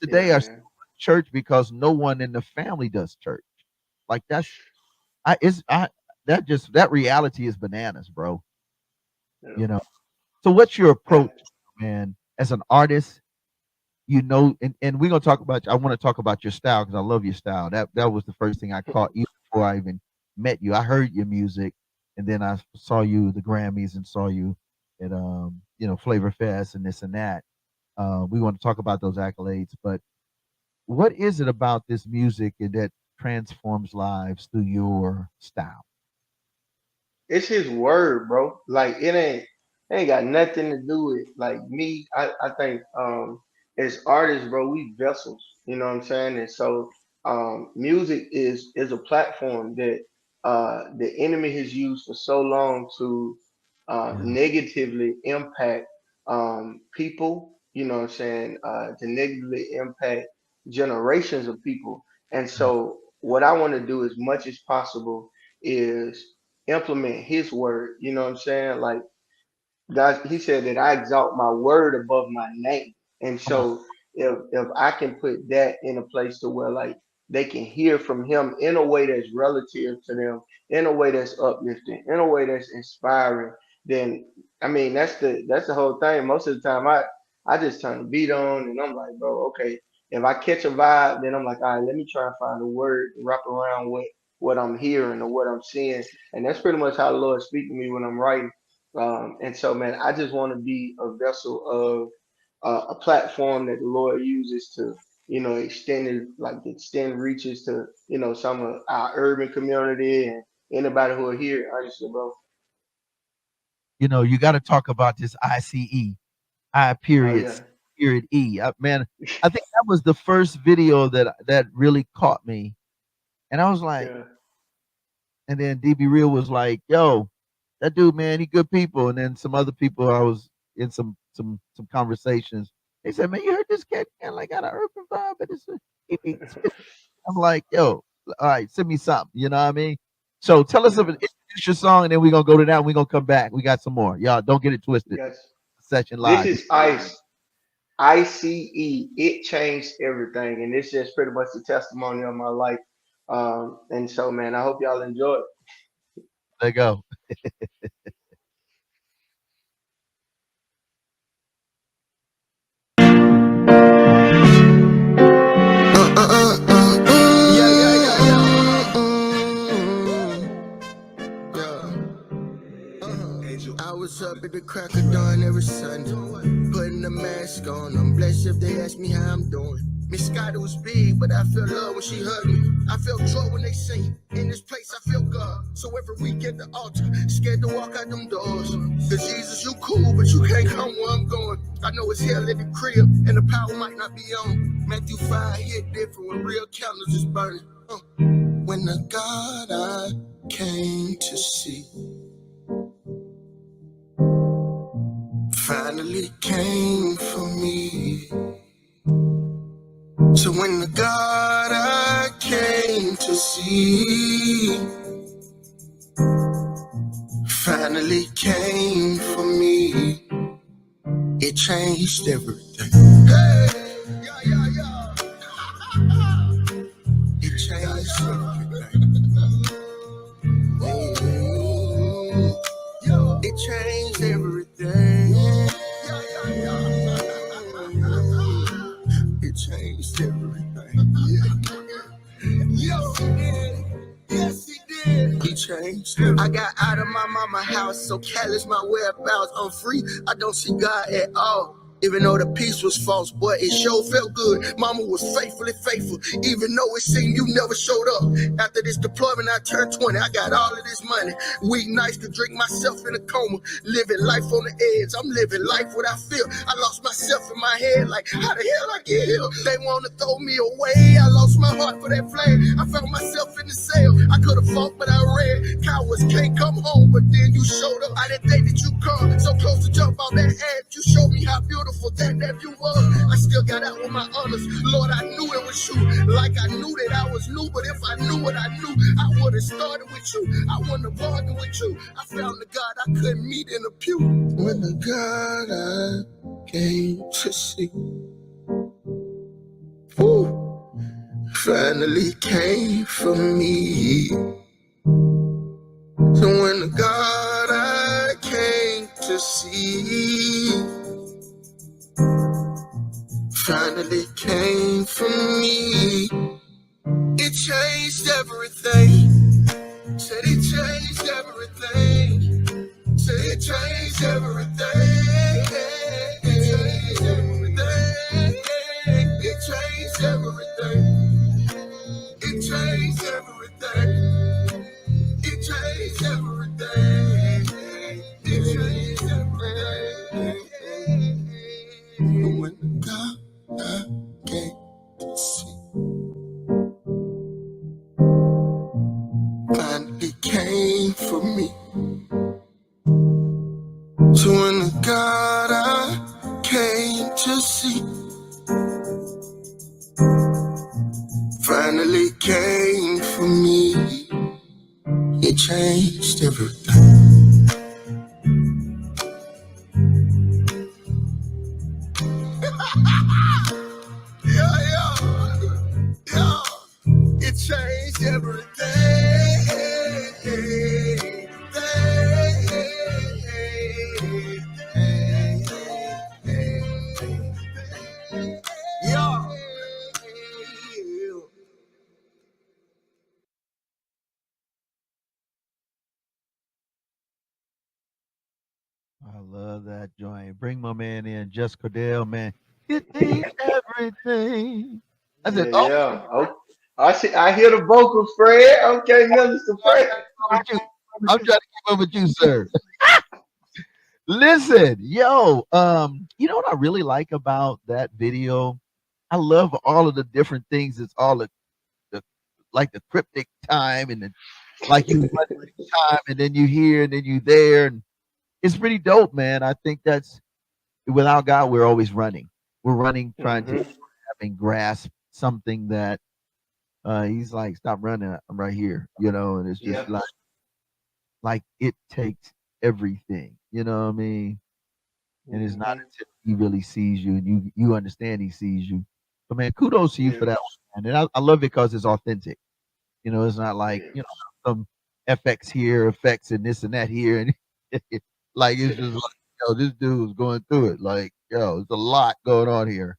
Yeah, Today, I still man. go to church because no one in the family does church. Like that reality is bananas, bro. Yeah. You know. So what's your Man. approach, man, as an artist? And we're gonna talk about. I want to talk about your style because I love your style. That was the first thing I caught you before I even met you. I heard your music, and then I saw you at the Grammys and saw you at Flavor Fest and this and that. We want to talk about those accolades, but what is it about this music that transforms lives through your style? It's his word, bro. Like it ain't got nothing to do with like me. I think as artists, bro, we vessels. You know what I'm saying? And so music is a platform that the enemy has used for so long to Yeah. negatively impact people. You know what I'm saying? To negatively impact generations of people. And Yes. so what I want to do as much as possible is implement his word. You know what I'm saying? Like God, he said that I exalt my word above my name. And Come on. so if I can put that in a place to where like they can hear from him in a way that's relative to them, in a way that's uplifting, in a way that's inspiring, then I mean that's the whole thing. Most of the time I just turn the beat on and I'm like, bro, okay. If I catch a vibe, then I'm like, all right, let me try and find a word and wrap around what I'm hearing or what I'm seeing. And that's pretty much how the Lord speaks to me when I'm writing. And so, man, I just want to be a vessel of a platform that the Lord uses to, extend reaches to, some of our urban community and anybody who will hear it, honestly, bro. You got to talk about this ICE, I Oh period yeah, period E. Man, I think that was the first video that really caught me. And I was like, Yeah. and then DB Real was like, yo, that dude, man, he good people. And then some other people I was in some conversations. They said, man, you heard this cat kind of like got an urban vibe, but I'm like, yo, all right, send me something. You know what I mean? So tell us about introduce your song, and then we're gonna go to that. And we're gonna come back. We got some more. Y'all don't get it twisted. Yes. Session This live. is Ice. ICE. It changed everything, and this is pretty much the testimony of my life. And so, man, I hope y'all enjoy it. There you go. I was up at the crack of dawn every Sunday, putting a mask on. I'm blessed if they ask me how I'm doing. Miss Scott, it was big, but I felt love when she hugged me. I felt joy when they sing. In this place, I feel God. So every week at the altar, scared to walk out them doors. Cause Jesus, you cool, but you can't come where I'm going. I know it's hell at the crib, and the power might not be on. Matthew 5 hit different when real candles is burning. When the God I came to see finally came for me. So when the God I came to see finally came for me, it changed everything. Hey, yeah. It changed everything. It changed everything. It changed everything. Yes, he did. Yes, he did. He changed. I got out of my mama's house, so careless my whereabouts. I'm free. I don't see God at all. Even though the peace was false, but it sure felt good. Mama was faithfully faithful, even though it seemed you never showed up. After this deployment, I turned 20. I got all of this money. Week nights to drink myself in a coma. Living life on the edge. I'm living life what I feel. I lost myself in my head. Like, how the hell I get here? They want to throw me away. I lost my heart for that flame. I found myself in the cell. I could have fought, but I ran. Cowards can't come home, but then you showed up. I didn't think that you come so close to jump on that edge. You showed me how beautiful that view was. I still got out with my honors. Lord, I knew it was you. Like I knew that I was new, but if I knew what I knew, I would have started with you. I wouldn't have argued with you. I found the God I couldn't meet in a pew. When the God I came to see, ooh, finally came for me. So when the God I came to see finally came for me, it changed everything. Said it changed everything. Said it changed everything. It changed everything. It changed everything. It changed everything. It changed everything. It changed everything. When God I came to see finally came for me. So when the God I came to see finally came for me, it changed everything. Yeah. It changed everything. Yeah. I love that joint. Bring my man in, JustCordell, man. It changed everything. I said, oh, Yeah. Oh, I see. I hear the vocals, Fred. Okay, Minister I'm Fred. trying to keep up with you. I'm trying to keep up with you, sir. Listen, yo, you know what I really like about that video? I love all of the different things. It's all the like the cryptic time and the like you run time and then you here and then you there and it's pretty dope, man. I think that's without God, we're always running. We're running, trying to Hmm. having grasp something that he's like, stop running, I'm right here, and it's just Yep. like it takes everything, you know what I mean? And it's not Hmm. until he really sees you and you understand he sees you. But man, kudos to you Yeah. for that one, man. And I love it because it's authentic. It's not like, Yeah. some FX here, effects and this and that here. And like it's just like, this dude's going through it. Like, there's a lot going on here,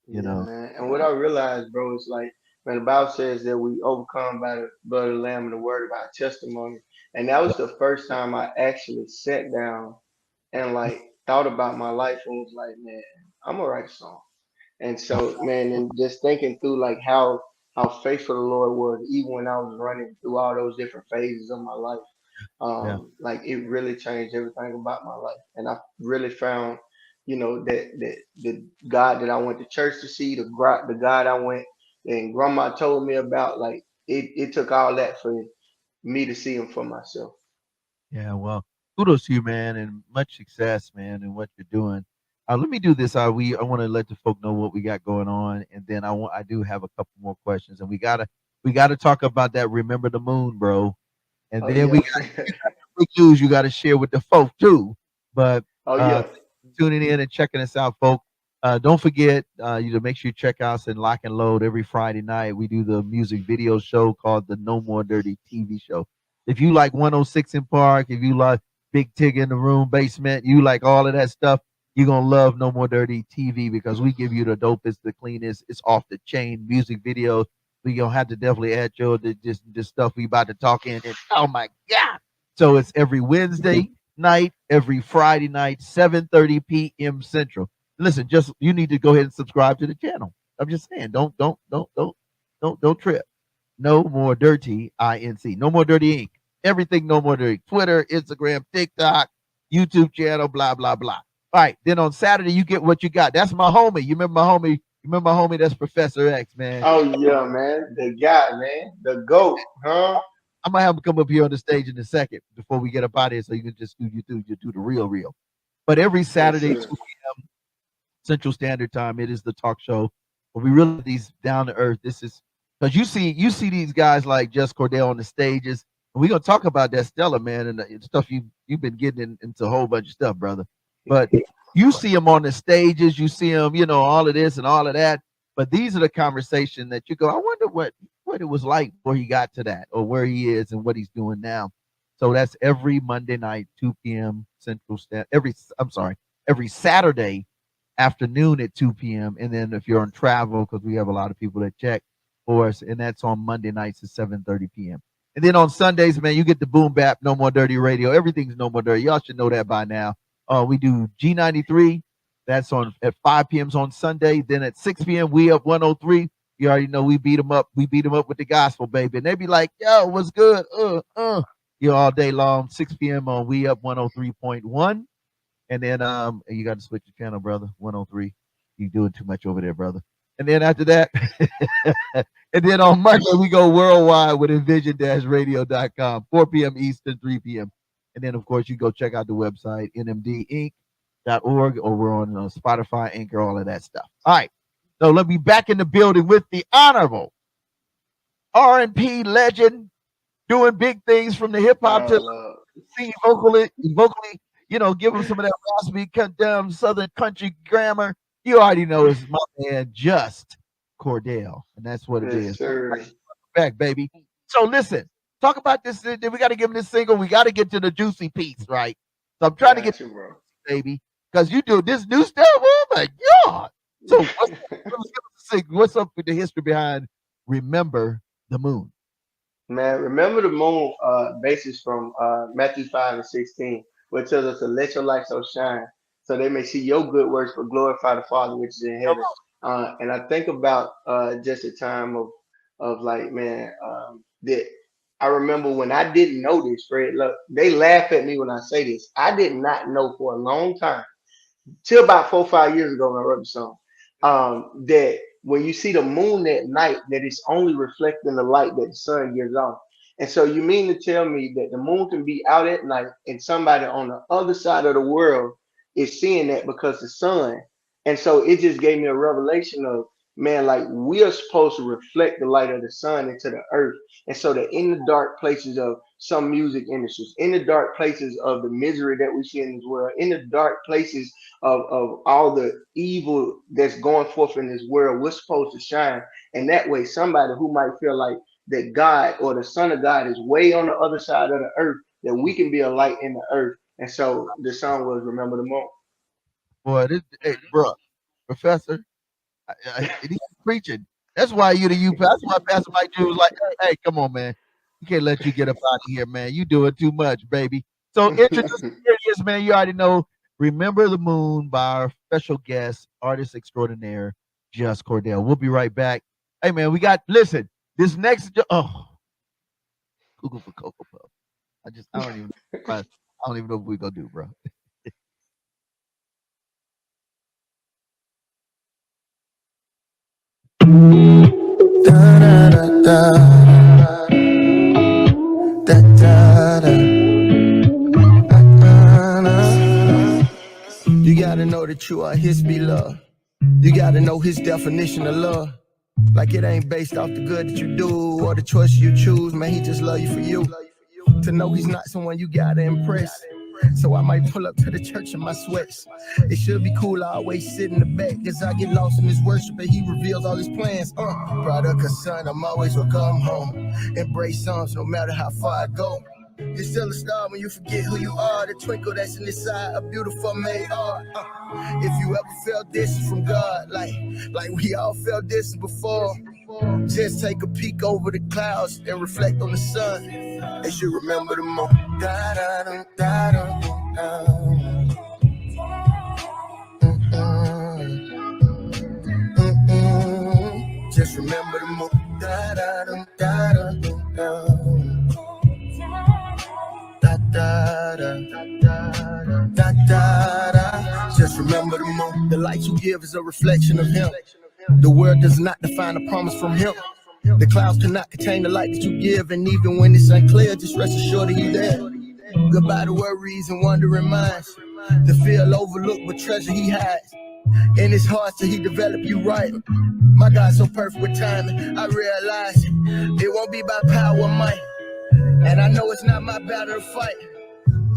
you Yeah, know. man. And what I realized, bro, is like when the Bible says that we overcome by the blood of the Lamb and the word of our testimony. And that was the first time I actually sat down and like thought about my life and was like, man, I'm gonna write a song. And so, man, and just thinking through like how faithful the Lord was, even when I was running through all those different phases of my life. Yeah. Like it really changed everything about my life, and I really found, that the God that I went to church to see, the God I went and Grandma told me about, like it took all that for me to see Him for myself. Yeah, well, kudos to you, man, and much success, man, in what you're doing. Let me do this. I want to let the folk know what we got going on, and then I do have a couple more questions, and we gotta talk about that. Remember the moon, bro, and Oh then we yeah, got big news you got to share with the folk too. But oh uh, yeah. tuning in and checking us out, folk. Don't forget you to make sure you check us and Lock and Load every Friday night. We do the music video show called the No More Dirty TV Show. If you like 106 in Park, if you like Big Tig in the Room Basement, you like all of that stuff, you're gonna love No More Dirty TV because we give you the dopest, the cleanest, it's off the chain music videos. We gonna have to definitely add your the stuff we about to talk in. And oh my god! So it's every Wednesday night, every Friday night, 7:30 p.m. Central. Listen, just you need to go ahead and subscribe to the channel. I'm just saying, don't trip. No more dirty inc. No more dirty ink. Everything no more dirty. Twitter, Instagram, TikTok, YouTube channel, blah blah blah. All right. Then on Saturday you get what you got. That's my homie. You remember my homie? You remember my homie? That's Professor X, man. Oh yeah, man, the guy, man, the goat, huh? I'm gonna have him come up here on the stage in a second before we get up out of here, so you can just do the real. But every Yes, Saturday, sir. 2 p.m. Central Standard Time, it is the talk show. But we really these down to earth. This is because you see these guys like JustCordell on the stages, and we're gonna talk about that Stella, man, and the stuff you've been getting into a whole bunch of stuff, brother. But you see them on the stages, you see them, all of this and all of that. But these are the conversation that you go, I wonder what it was like before he got to that, or where he is and what he's doing now. So that's every Monday night, 2 p.m. Central Standard. Every Saturday afternoon at 2 p.m. And then if you're on travel, because we have a lot of people that check for us, and that's on Monday nights at 7:30 p.m. And then on Sundays, man, you get the boom bap, no more dirty radio. Everything's no more dirty. Y'all should know that by now. We do G93. That's on at 5 p.m. on Sunday. Then at 6 p.m. we up 103. You already know we beat them up. We beat them up with the gospel, baby. And they be like, yo, what's good? All day long. 6 p.m. on We Up 103.1. And then you got to switch the channel, brother. 103. You doing too much over there, brother. And then after that, and then on Monday we go worldwide with envision-radio.com, 4 p.m. Eastern, 3 p.m. And then of course you go check out the website nmdinc.org, or we're on Spotify, Anchor, all of that stuff. All right. So let me back in the building with the honorable R&P legend, doing big things from the hip hop Oh to Lord. sing vocally, give him some of that raspy, cut down Southern country grammar. You already know it's my man, Just Cordell, and that's what it Yes, is. sir. Back, baby. So listen, talk about this. We got to give him this single. We got to get to the juicy piece, right? So I'm trying to get Got you, bro. baby, because you do this new stuff. Oh my god! So what's up with the history behind "Remember the Moon"? Man, remember the moon basis from Matthew 5:16, where it tells us to let your light so shine so they may see your good works but glorify the Father which is in heaven. And I think about just a time of like, man, that I remember when I didn't know this, Fred. Look, they laugh at me when I say this. I did not know for a long time till about 4 or 5 years ago when I wrote the song, that when you see the moon at night, that it's only reflecting the light that the sun gives off. And so you mean to tell me that the moon can be out at night and somebody on the other side of the world is seeing that because the sun. And so it just gave me a revelation of, man, like we are supposed to reflect the light of the sun into the earth. And so that in the dark places of some music industries, in the dark places of the misery that we see in this world, in the dark places of all the evil that's going forth in this world, we're supposed to shine. And that way, somebody who might feel like that God or the Son of God is way on the other side of the earth, that we can be a light in the earth. And so the song was Remember the Moment. Boy, hey, bro, Professor, he's preaching. That's why you the you. That's why Pastor Mike Drew was like, hey, come on, man. You can't let you get up out of here, man. You doing too much, baby. So introducing here it is, man. You already know. Remember the Moon by our special guest, artist extraordinaire, JustCordell. We'll be right back. Hey, man, listen, this next, Google for Cocoa Puff. I don't even know what we're going to do, bro. Da, da, da, da. Da, da, da. You gotta know that you are his beloved. You gotta know his definition of love. Like it ain't based off the good that you do or the choice you choose, man, he just love you for you. To know he's not someone you gotta impress. So I might pull up to the church in my sweats. It should be cool, I always sit in the back as I get lost in his worship and he reveals all his plans. Product of son, I'm always welcome home. Embrace songs no matter how far I go. You're still a star when you forget who you are. The twinkle that's in inside, a beautiful made art. If you ever felt this from God, like we all felt this before, just take a peek over the clouds and reflect on the sun. They should remember the moment. Da, da, da, da, da, da. Just remember the moment. Da, da, da, da, da, da. Da, da, da, da, da, da. Just remember the moment. The light you give is a reflection of him. The world does not define a promise from him. The clouds cannot contain the light that you give, and even when it's unclear, just rest assured that he's there. Goodbye to worries and wandering minds. The feel overlooked, but treasure he hides. In his heart till he develop you right. My God's so perfect with timing, I realize it won't be by power or might. And I know it's not my battle to fight.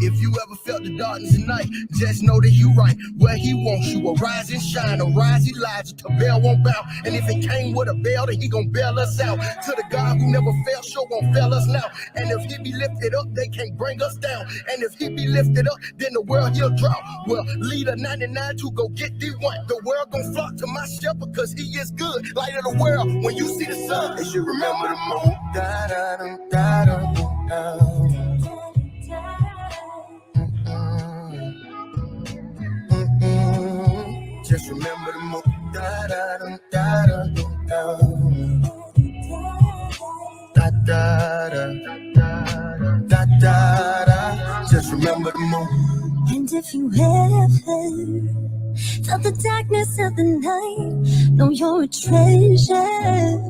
If you ever felt the darkness at night, just know that he right where he wants you. Arise and shine, arise Elijah, the bell won't bow. And if it came with a bell, then he gon' bail us out. To the God who never fails, sure won't fail us now. And if he be lifted up, they can't bring us down. And if he be lifted up, then the world he'll drop. Well, lead a 99 to go get the one. The world gon' flock to my shepherd, cause he is good. Light of the world, when you see the sun, they should remember the moon. Da, da, da, da, da, da. Just remember the moment. Da, da, da, da, da, da. Da, da, da, da, da, da. Just remember the moment. And if you ever felt the darkness of the night, know you're a treasure.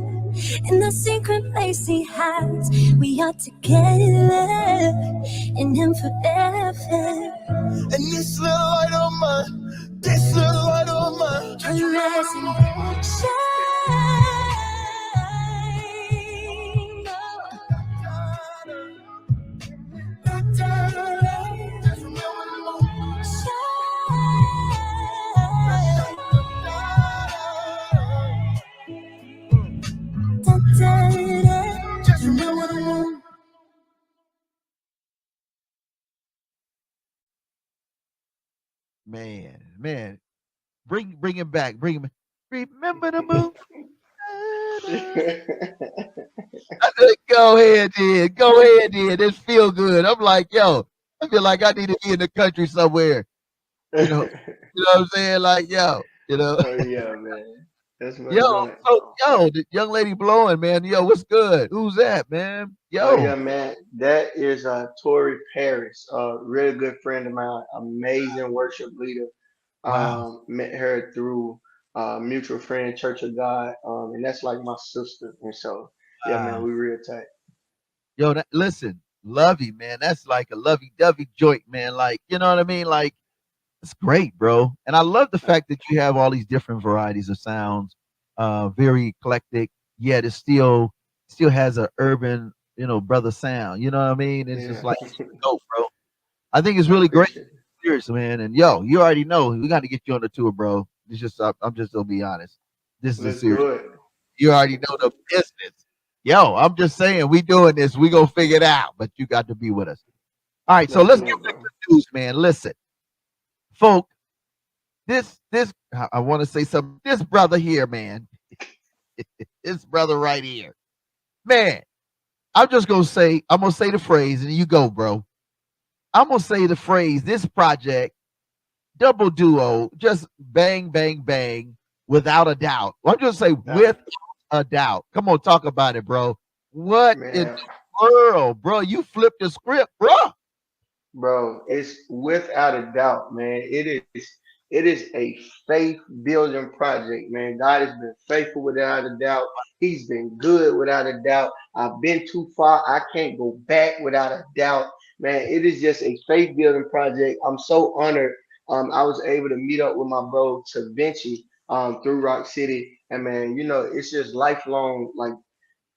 In the secret place he hides, we are together in him forever. And this little light of mine, this little light of mine, turn your eyes and shine. Just remember the moon. Man, bring him back. Bring him. Remember the moon. I said, go ahead, then. This feel good. I'm like, yo, I feel like I need to be in the country somewhere. You know what I'm saying? Like, yo, Oh yeah, man. That's my Yo, joint. the young lady blowing, man. Yo, what's good? Who's that, man? Oh yeah, Yo, man. That is Tori Paris, a really good friend of mine, amazing worship leader. wow. Met her through mutual friend, Church of God, and that's like my sister. And so, yeah, man, Wow. we real tight. Yo, listen, lovey, man. That's like a lovey-dovey joint, man. Like, you know what I mean? Like, it's great, bro. And I love the fact that you have all these different varieties of sounds, very eclectic, yet it still has a urban, brother sound. You know what I mean? It's just Yeah, like dope, bro. I think it's I really great. appreciate it. Seriously, man. And yo, you already know we got to get you on the tour, bro. It's just I'm just gonna be honest. This is a Let's serious. do it. You already know the business. Yo, I'm just saying we doing this. We gonna figure it out, but you got to be with us. All right, so Let's let's do get it, back to bro. the news, man. Listen, folk, this I want to say something. This brother here, man, this brother right here, man. I'm gonna say the phrase, and you go, bro. I'm gonna say the phrase. This project, double duo, just bang, bang, bang, without a doubt. Well, I'm just say Uh, with a doubt. Come on, talk about it, bro. What in man, the world, bro? You flipped the script, bro. bro, it's without a doubt, man. It is a faith building project, man. God has been faithful without a doubt. He's been good without a doubt. I've been too far. I can't go back without a doubt. Man, it is just a faith building project. I'm so honored. I was able to meet up with my bro to Vinci through Rock City. And man, it's just lifelong, like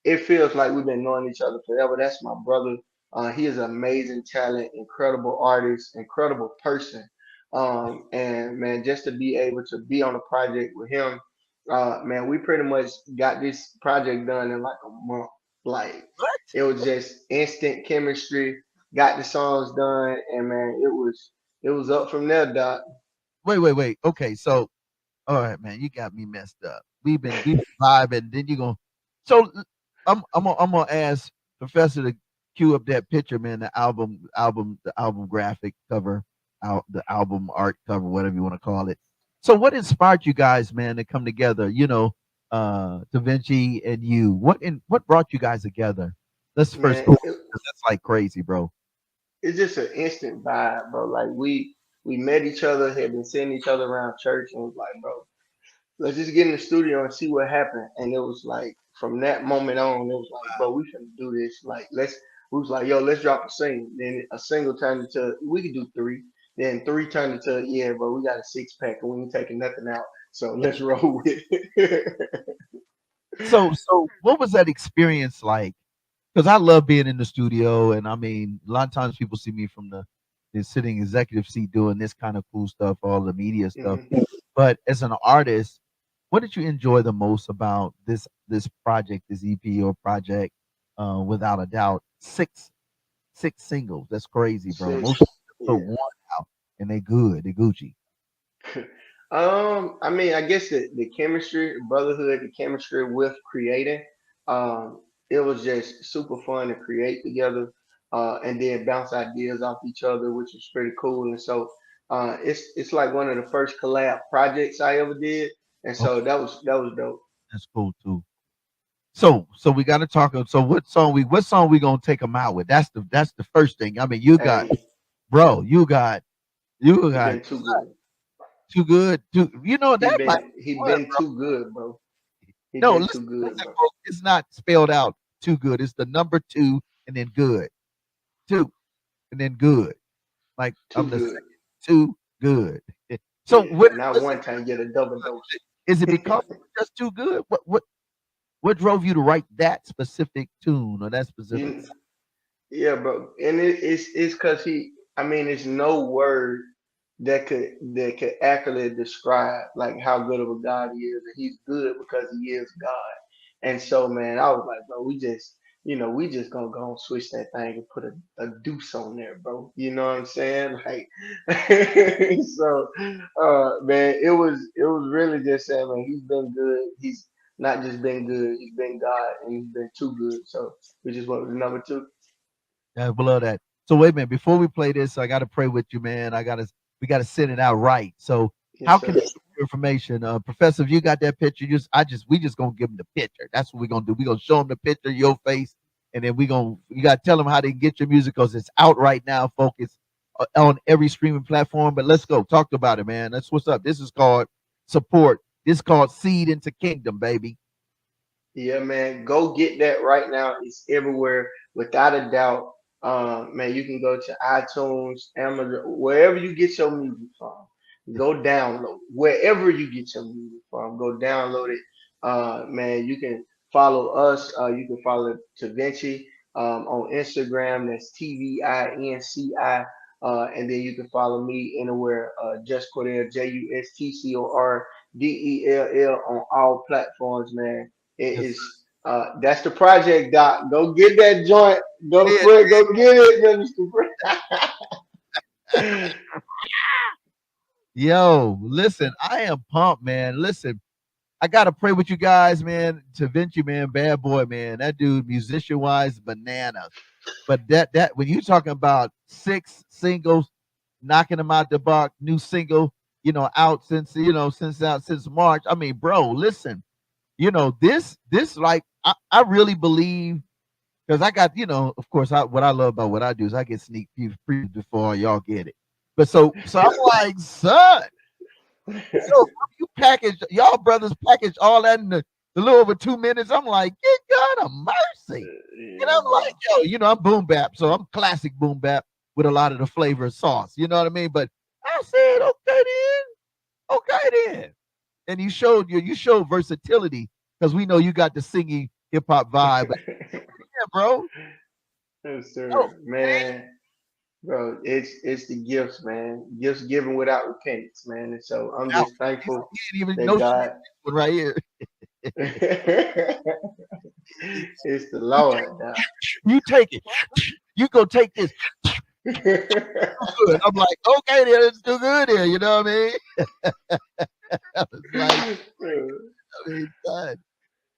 it feels like we've been knowing each other forever. That's my brother. He is an amazing talent, incredible artist, incredible person. And man, just to be able to be on a project with him, man, we pretty much got this project done in like a month. Like What? it was just instant chemistry. Got the songs done, and man, it was up from there, Doc. Wait. Okay, so all right, man, you got me messed up. We been vibing. Then you gonna so I'm gonna ask Professor to cue up that picture, man. The album graphic cover, the album art cover, whatever you want to call it. So, what inspired you guys, man, to come together? Da Vinci and you. What brought you guys together? Let's first Man, go, 'cause that's like crazy, bro. it's just an instant vibe, bro. Like we met each other, had been seeing each other around church, and was like, bro, let's just get in the studio and see what happened. And it was like from that moment on, it was like, bro, we can do this. Like let's we was like, yo, let's drop a single. Then a single turned into we could do three. Then three turned into yeah, bro, we got a six pack and we ain't taking nothing out. So let's roll with it. So what was that experience like? Because I love being in the studio, and I mean, a lot of times people see me from the sitting executive seat doing this kind of cool stuff, all the media stuff. Mhm. But as an artist, what did you enjoy the most about this project, this EP or project? Without a doubt, six singles. That's crazy, bro. Most Six. people put Yeah. one out, and they good, they Gucci. I mean, I guess the chemistry, brotherhood, the chemistry with creating, it was just super fun to create together, and then bounce ideas off each other, which was pretty cool. And so, it's like one of the first collab projects I ever did, and so Okay, that was dope. that's cool too. So we got to talk. So what song we gonna take them out with? That's the first thing. I mean, you got, Hey, bro, you got he been too good. too good. He That might been be he one, been bro. too good, bro. He No, been listen, too good, listen, bro. bro. It's not spelled out too good. It's the number two and then good. Two and then good. Like Too I'm the good. second. Too good. So Yeah, what not was it? one time get a double dose. Is it because it was just too good? What drove you to write that specific tune or that specific You Yeah, bro, and it's because I mean, it's no word that could accurately describe like how good of a God he is, and he's good because he is God. And so, man, I was like, bro, we just gonna go and switch that thing and put a deuce on there, bro. You know what I'm saying? Like, so, man, it was really just saying, man, he's been good. He's not just been good, he's been God, and he's been too good. So we just went with the number two. I love that. So wait a minute, before we play this, I gotta pray with you, man. We gotta send it out right. So Yes, how can sir. information. Professor, if you got that picture, we just gonna give them the picture. That's what we're gonna do. We're gonna show them the picture of your face, and then you gotta tell them how they can get your music because it's out right now, folks. It's on every streaming platform. But let's go. Talk about it, man. That's what's up. This is called support. This is called Seed into Kingdom, baby. Yeah, man, go get that right now. It's everywhere, without a doubt. Man, you can go to iTunes, Amazon, wherever you get your music from. Go download wherever you get your music from. Go download it. Man, you can follow us. You can follow TaVinci on Instagram. That's TVINCI. And then you can follow me anywhere. JustCordell, JustCordell on all platforms, man. It Yes, is that's the project, Doc. Go get that joint. Go sir. Fred, go get it, Minister Fred. Yo, listen, I am pumped, man. Listen, I gotta pray with you guys, man. TaVinci, man, bad boy, man. That dude, musician wise, bananas. But that when you talking about 6 singles, knocking them out the park, new single, out since March. I mean, bro, listen, this like I really believe because I got, of course, what I love about what I do is I get sneak previews before y'all get it. But so I'm like, son, so you package y'all brothers package all that in a little over 2 minutes. I'm like, good God of mercy. And I'm like, I'm boom bap, so I'm classic boom bap with a lot of the flavor of sauce. You know what I mean? But I said, okay then. And you showed versatility because we know you got the singing hip hop vibe. Yeah, bro. Yes, sir. Oh, Man, bro, it's the gifts, man. Gifts given without repentance, man. And so I'm now, just thankful he ain't even that know shit God right here. it's the Lord now. You take it. You go take this. Good. I'm like, okay, then it's too good here. You know what I mean? I was like, son.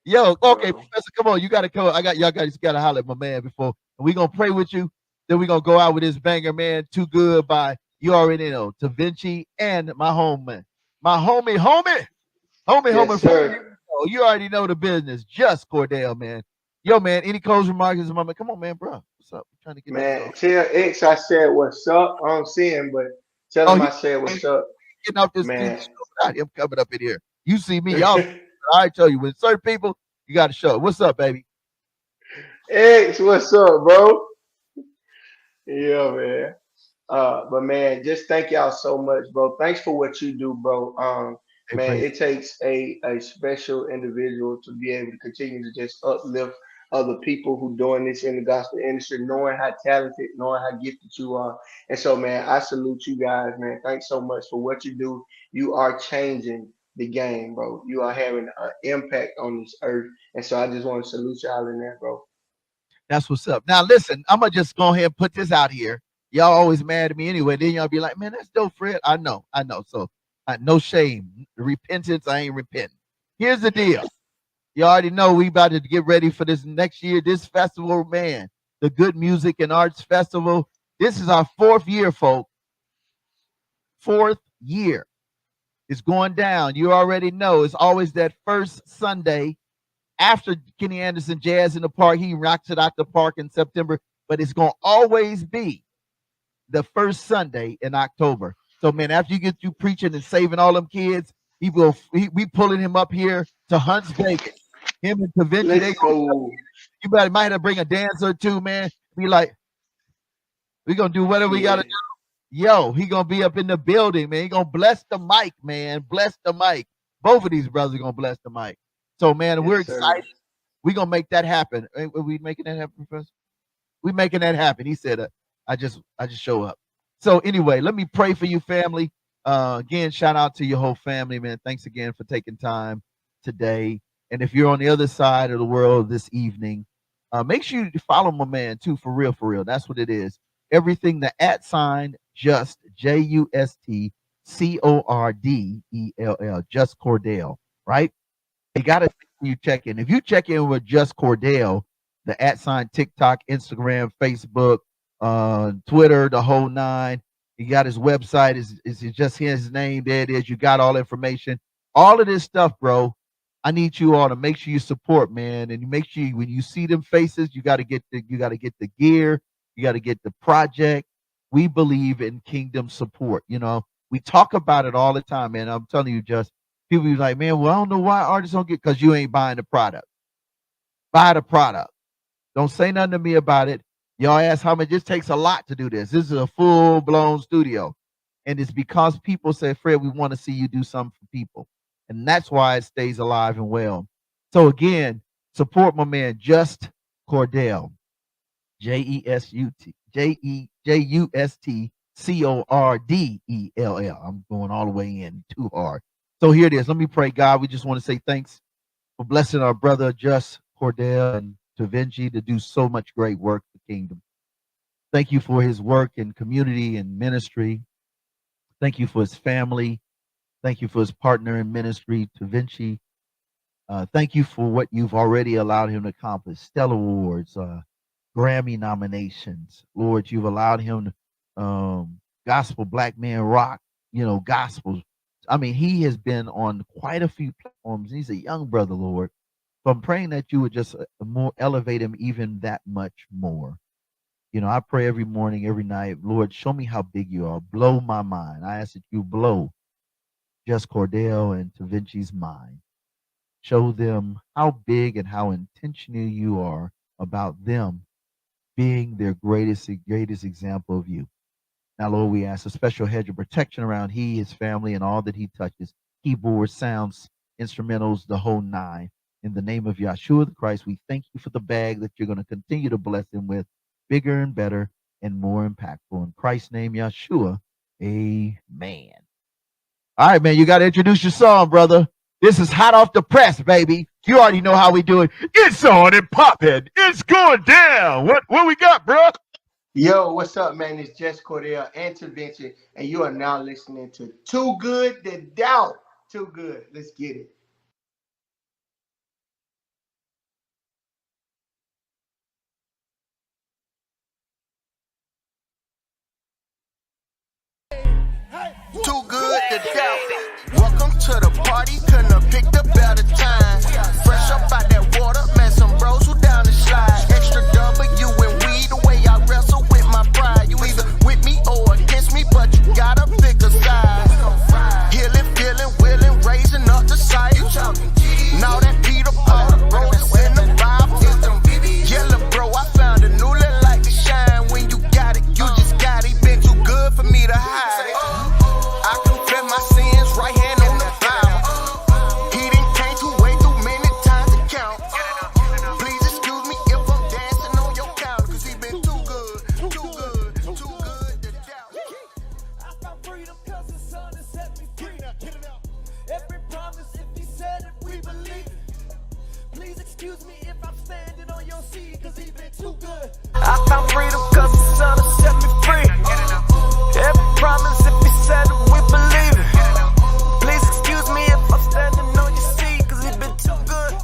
Yo, okay, Bro. Professor, come on. You gotta come. Y'all guys gotta holler at my man before. And we gonna pray with you. Then we gonna go out with this banger, man. Too Good by you already know TaVinci and my homie. My homie. Yes, sir. Oh, you already know the business. JustCordell, man. Yo, man, any closing remarks? Come on, man, bro. What's up? We're trying to get this Man, off. tell X I said what's up. I don't see him, but tell Oh, him he I said what's up. getting off this Man. without him coming up in here. You see me, y'all. I tell you, with certain people, you got to show. What's up, baby? X, what's up, bro? Yeah, man. But man, just thank y'all so much, bro. Thanks for what you do, bro. Hey, Man, praise. it takes a special individual to be able to continue to just uplift other people who doing this in the gospel industry, knowing how talented, knowing how gifted you are. And so, man, I salute you guys, man. Thanks so much for what you do. You are changing the game, bro. You are having an impact on this earth. And so I just want to salute y'all in that, bro. That's what's up. Now, listen, I'm gonna just go ahead and put this out here. Y'all always mad at me anyway. Then y'all be like, man, that's dope, Fred. I know. So, no shame. Repentance, I ain't repenting. Here's the deal. You already know we about to get ready for this next year. This festival, man, the Good Music and Arts Festival. This is our 4th year, folks. 4th year. It's going down. You already know. It's always that first Sunday after Kenny Anderson Jazz in the Park. He rocks it out the park in September, but it's going to always be the first Sunday in October. So, man, after you get through preaching and saving all them kids, we pulling him up here to Hunts Vegas. Him and TaVinci, Let's go. you might have to bring a dancer or two, man. Be like, we gonna do whatever we gotta Yeah. do. Yo, he gonna be up in the building, man. He gonna bless the mic, man. Bless the mic. Both of these brothers are gonna bless the mic. So, man, we're Yes, sir. excited. We gonna make that happen. Are we making that happen, Professor? We making that happen. He said, I just show up. So anyway, let me pray for you, family. Again, shout out to your whole family, man. Thanks again for taking time today. And if you're on the other side of the world this evening, make sure you follow my man too, for real, for real. That's what it is. Everything the @ just JustCordell, JustCordell, right? You got to you check in. If you check in with JustCordell, the @ TikTok, Instagram, Facebook, Twitter, the whole nine, He got his website. Is just his name? There it is. You got all information. All of this stuff, bro. I need you all to make sure you support, man, and make sure when you see them faces, you got to get the gear. You got to get the project. We believe in kingdom support. You know, we talk about it all the time, man. I'm telling you, just people be like, man, well, I don't know why artists don't get, because you ain't buying the product. Buy the product. Don't say nothing to me about it. Y'all ask how much. It takes a lot to do this. This is a full-blown studio. And it's because people say, Fred, we want to see you do something for people. And that's why it stays alive and well. So again, support my man, JustCordell. JustCordell. I'm going all the way in too hard. So here it is. Let me pray, God. We just want to say thanks for blessing our brother, JustCordell, and to Vinci to do so much great work for the kingdom. Thank you for his work in community and ministry. Thank you for his family. Thank you for his partner in ministry, to Vinci. Thank you for what you've already allowed him to accomplish. Stellar Awards, Grammy nominations. Lord, you've allowed him to, gospel, Black Man Rock, gospel. I mean, he has been on quite a few platforms. He's a young brother, Lord. So I'm praying that you would just more elevate him even that much more. I pray every morning, every night, Lord, show me how big you are. Blow my mind. I ask that you blow JustCordell and to Vinci's mind. Show them how big and how intentional you are about them being their greatest example of you. Now, Lord, we ask a special hedge of protection around he, his family, and all that he touches. Keyboards, sounds, instrumentals, the whole nine. In the name of Yeshua the Christ, we thank you for the bag that you're going to continue to bless him with, bigger and better and more impactful. In Christ's name, Yeshua, amen. All right, man, you got to introduce your song, brother. This is hot off the press, baby. You already know how we do it. It's on and popping. It's going down. What we got, bro? Yo, what's up, man? It's JustCordell and Intervention, and you are now listening to Too Good to Doubt. Too good. Let's get it. Too good to doubt. Welcome to the party, couldn't have picked a better time. Fresh up out that water, man, some bros who down the slide. Extra W and weed, the way I wrestle with my pride. You either with me or against me, but you gotta pick a side. Healing, feeling, willing, raising up the sight. Now that Peter Paul, bro, that's in the Bible. Yellow, bro, I found a new little light to shine. When you got it, you just got it. Been too good for me to hide it. I confess my sins, right hand on the Bible. He didn't came to way too many times to count. Please excuse me if I'm dancing on your couch, cause he been too good to doubt. I found freedom cause the sun has set me free. Now get it out. Every promise, if he said it, we believe it. Please excuse me if I'm standing on your seat, cause he been too good. I found freedom cause the sun has set me free. Every promise, if he said it, we believe it. Please excuse me if I'm standing on your seat, cause he been too good.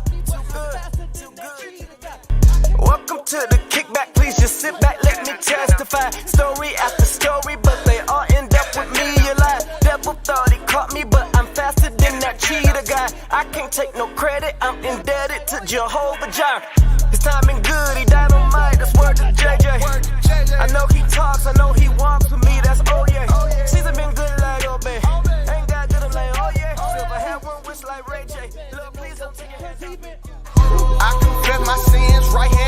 Welcome to the kickback, please just sit back, let me testify. Story after story, but they all end up with me alive. Devil thought he caught me, but I'm faster than that cheetah guy. I can't take no credit, I'm indebted to Jehovah Jireh. His timing good, he dynamite, that's word to JJ. I know he talks, I know he walks with me, that's oh yeah. Season been good like oh babe, ain't got good, I'm like oh yeah. Silver hair, one wish like Ray J. Look, please don't take your hands off me. I confess my sins, right hand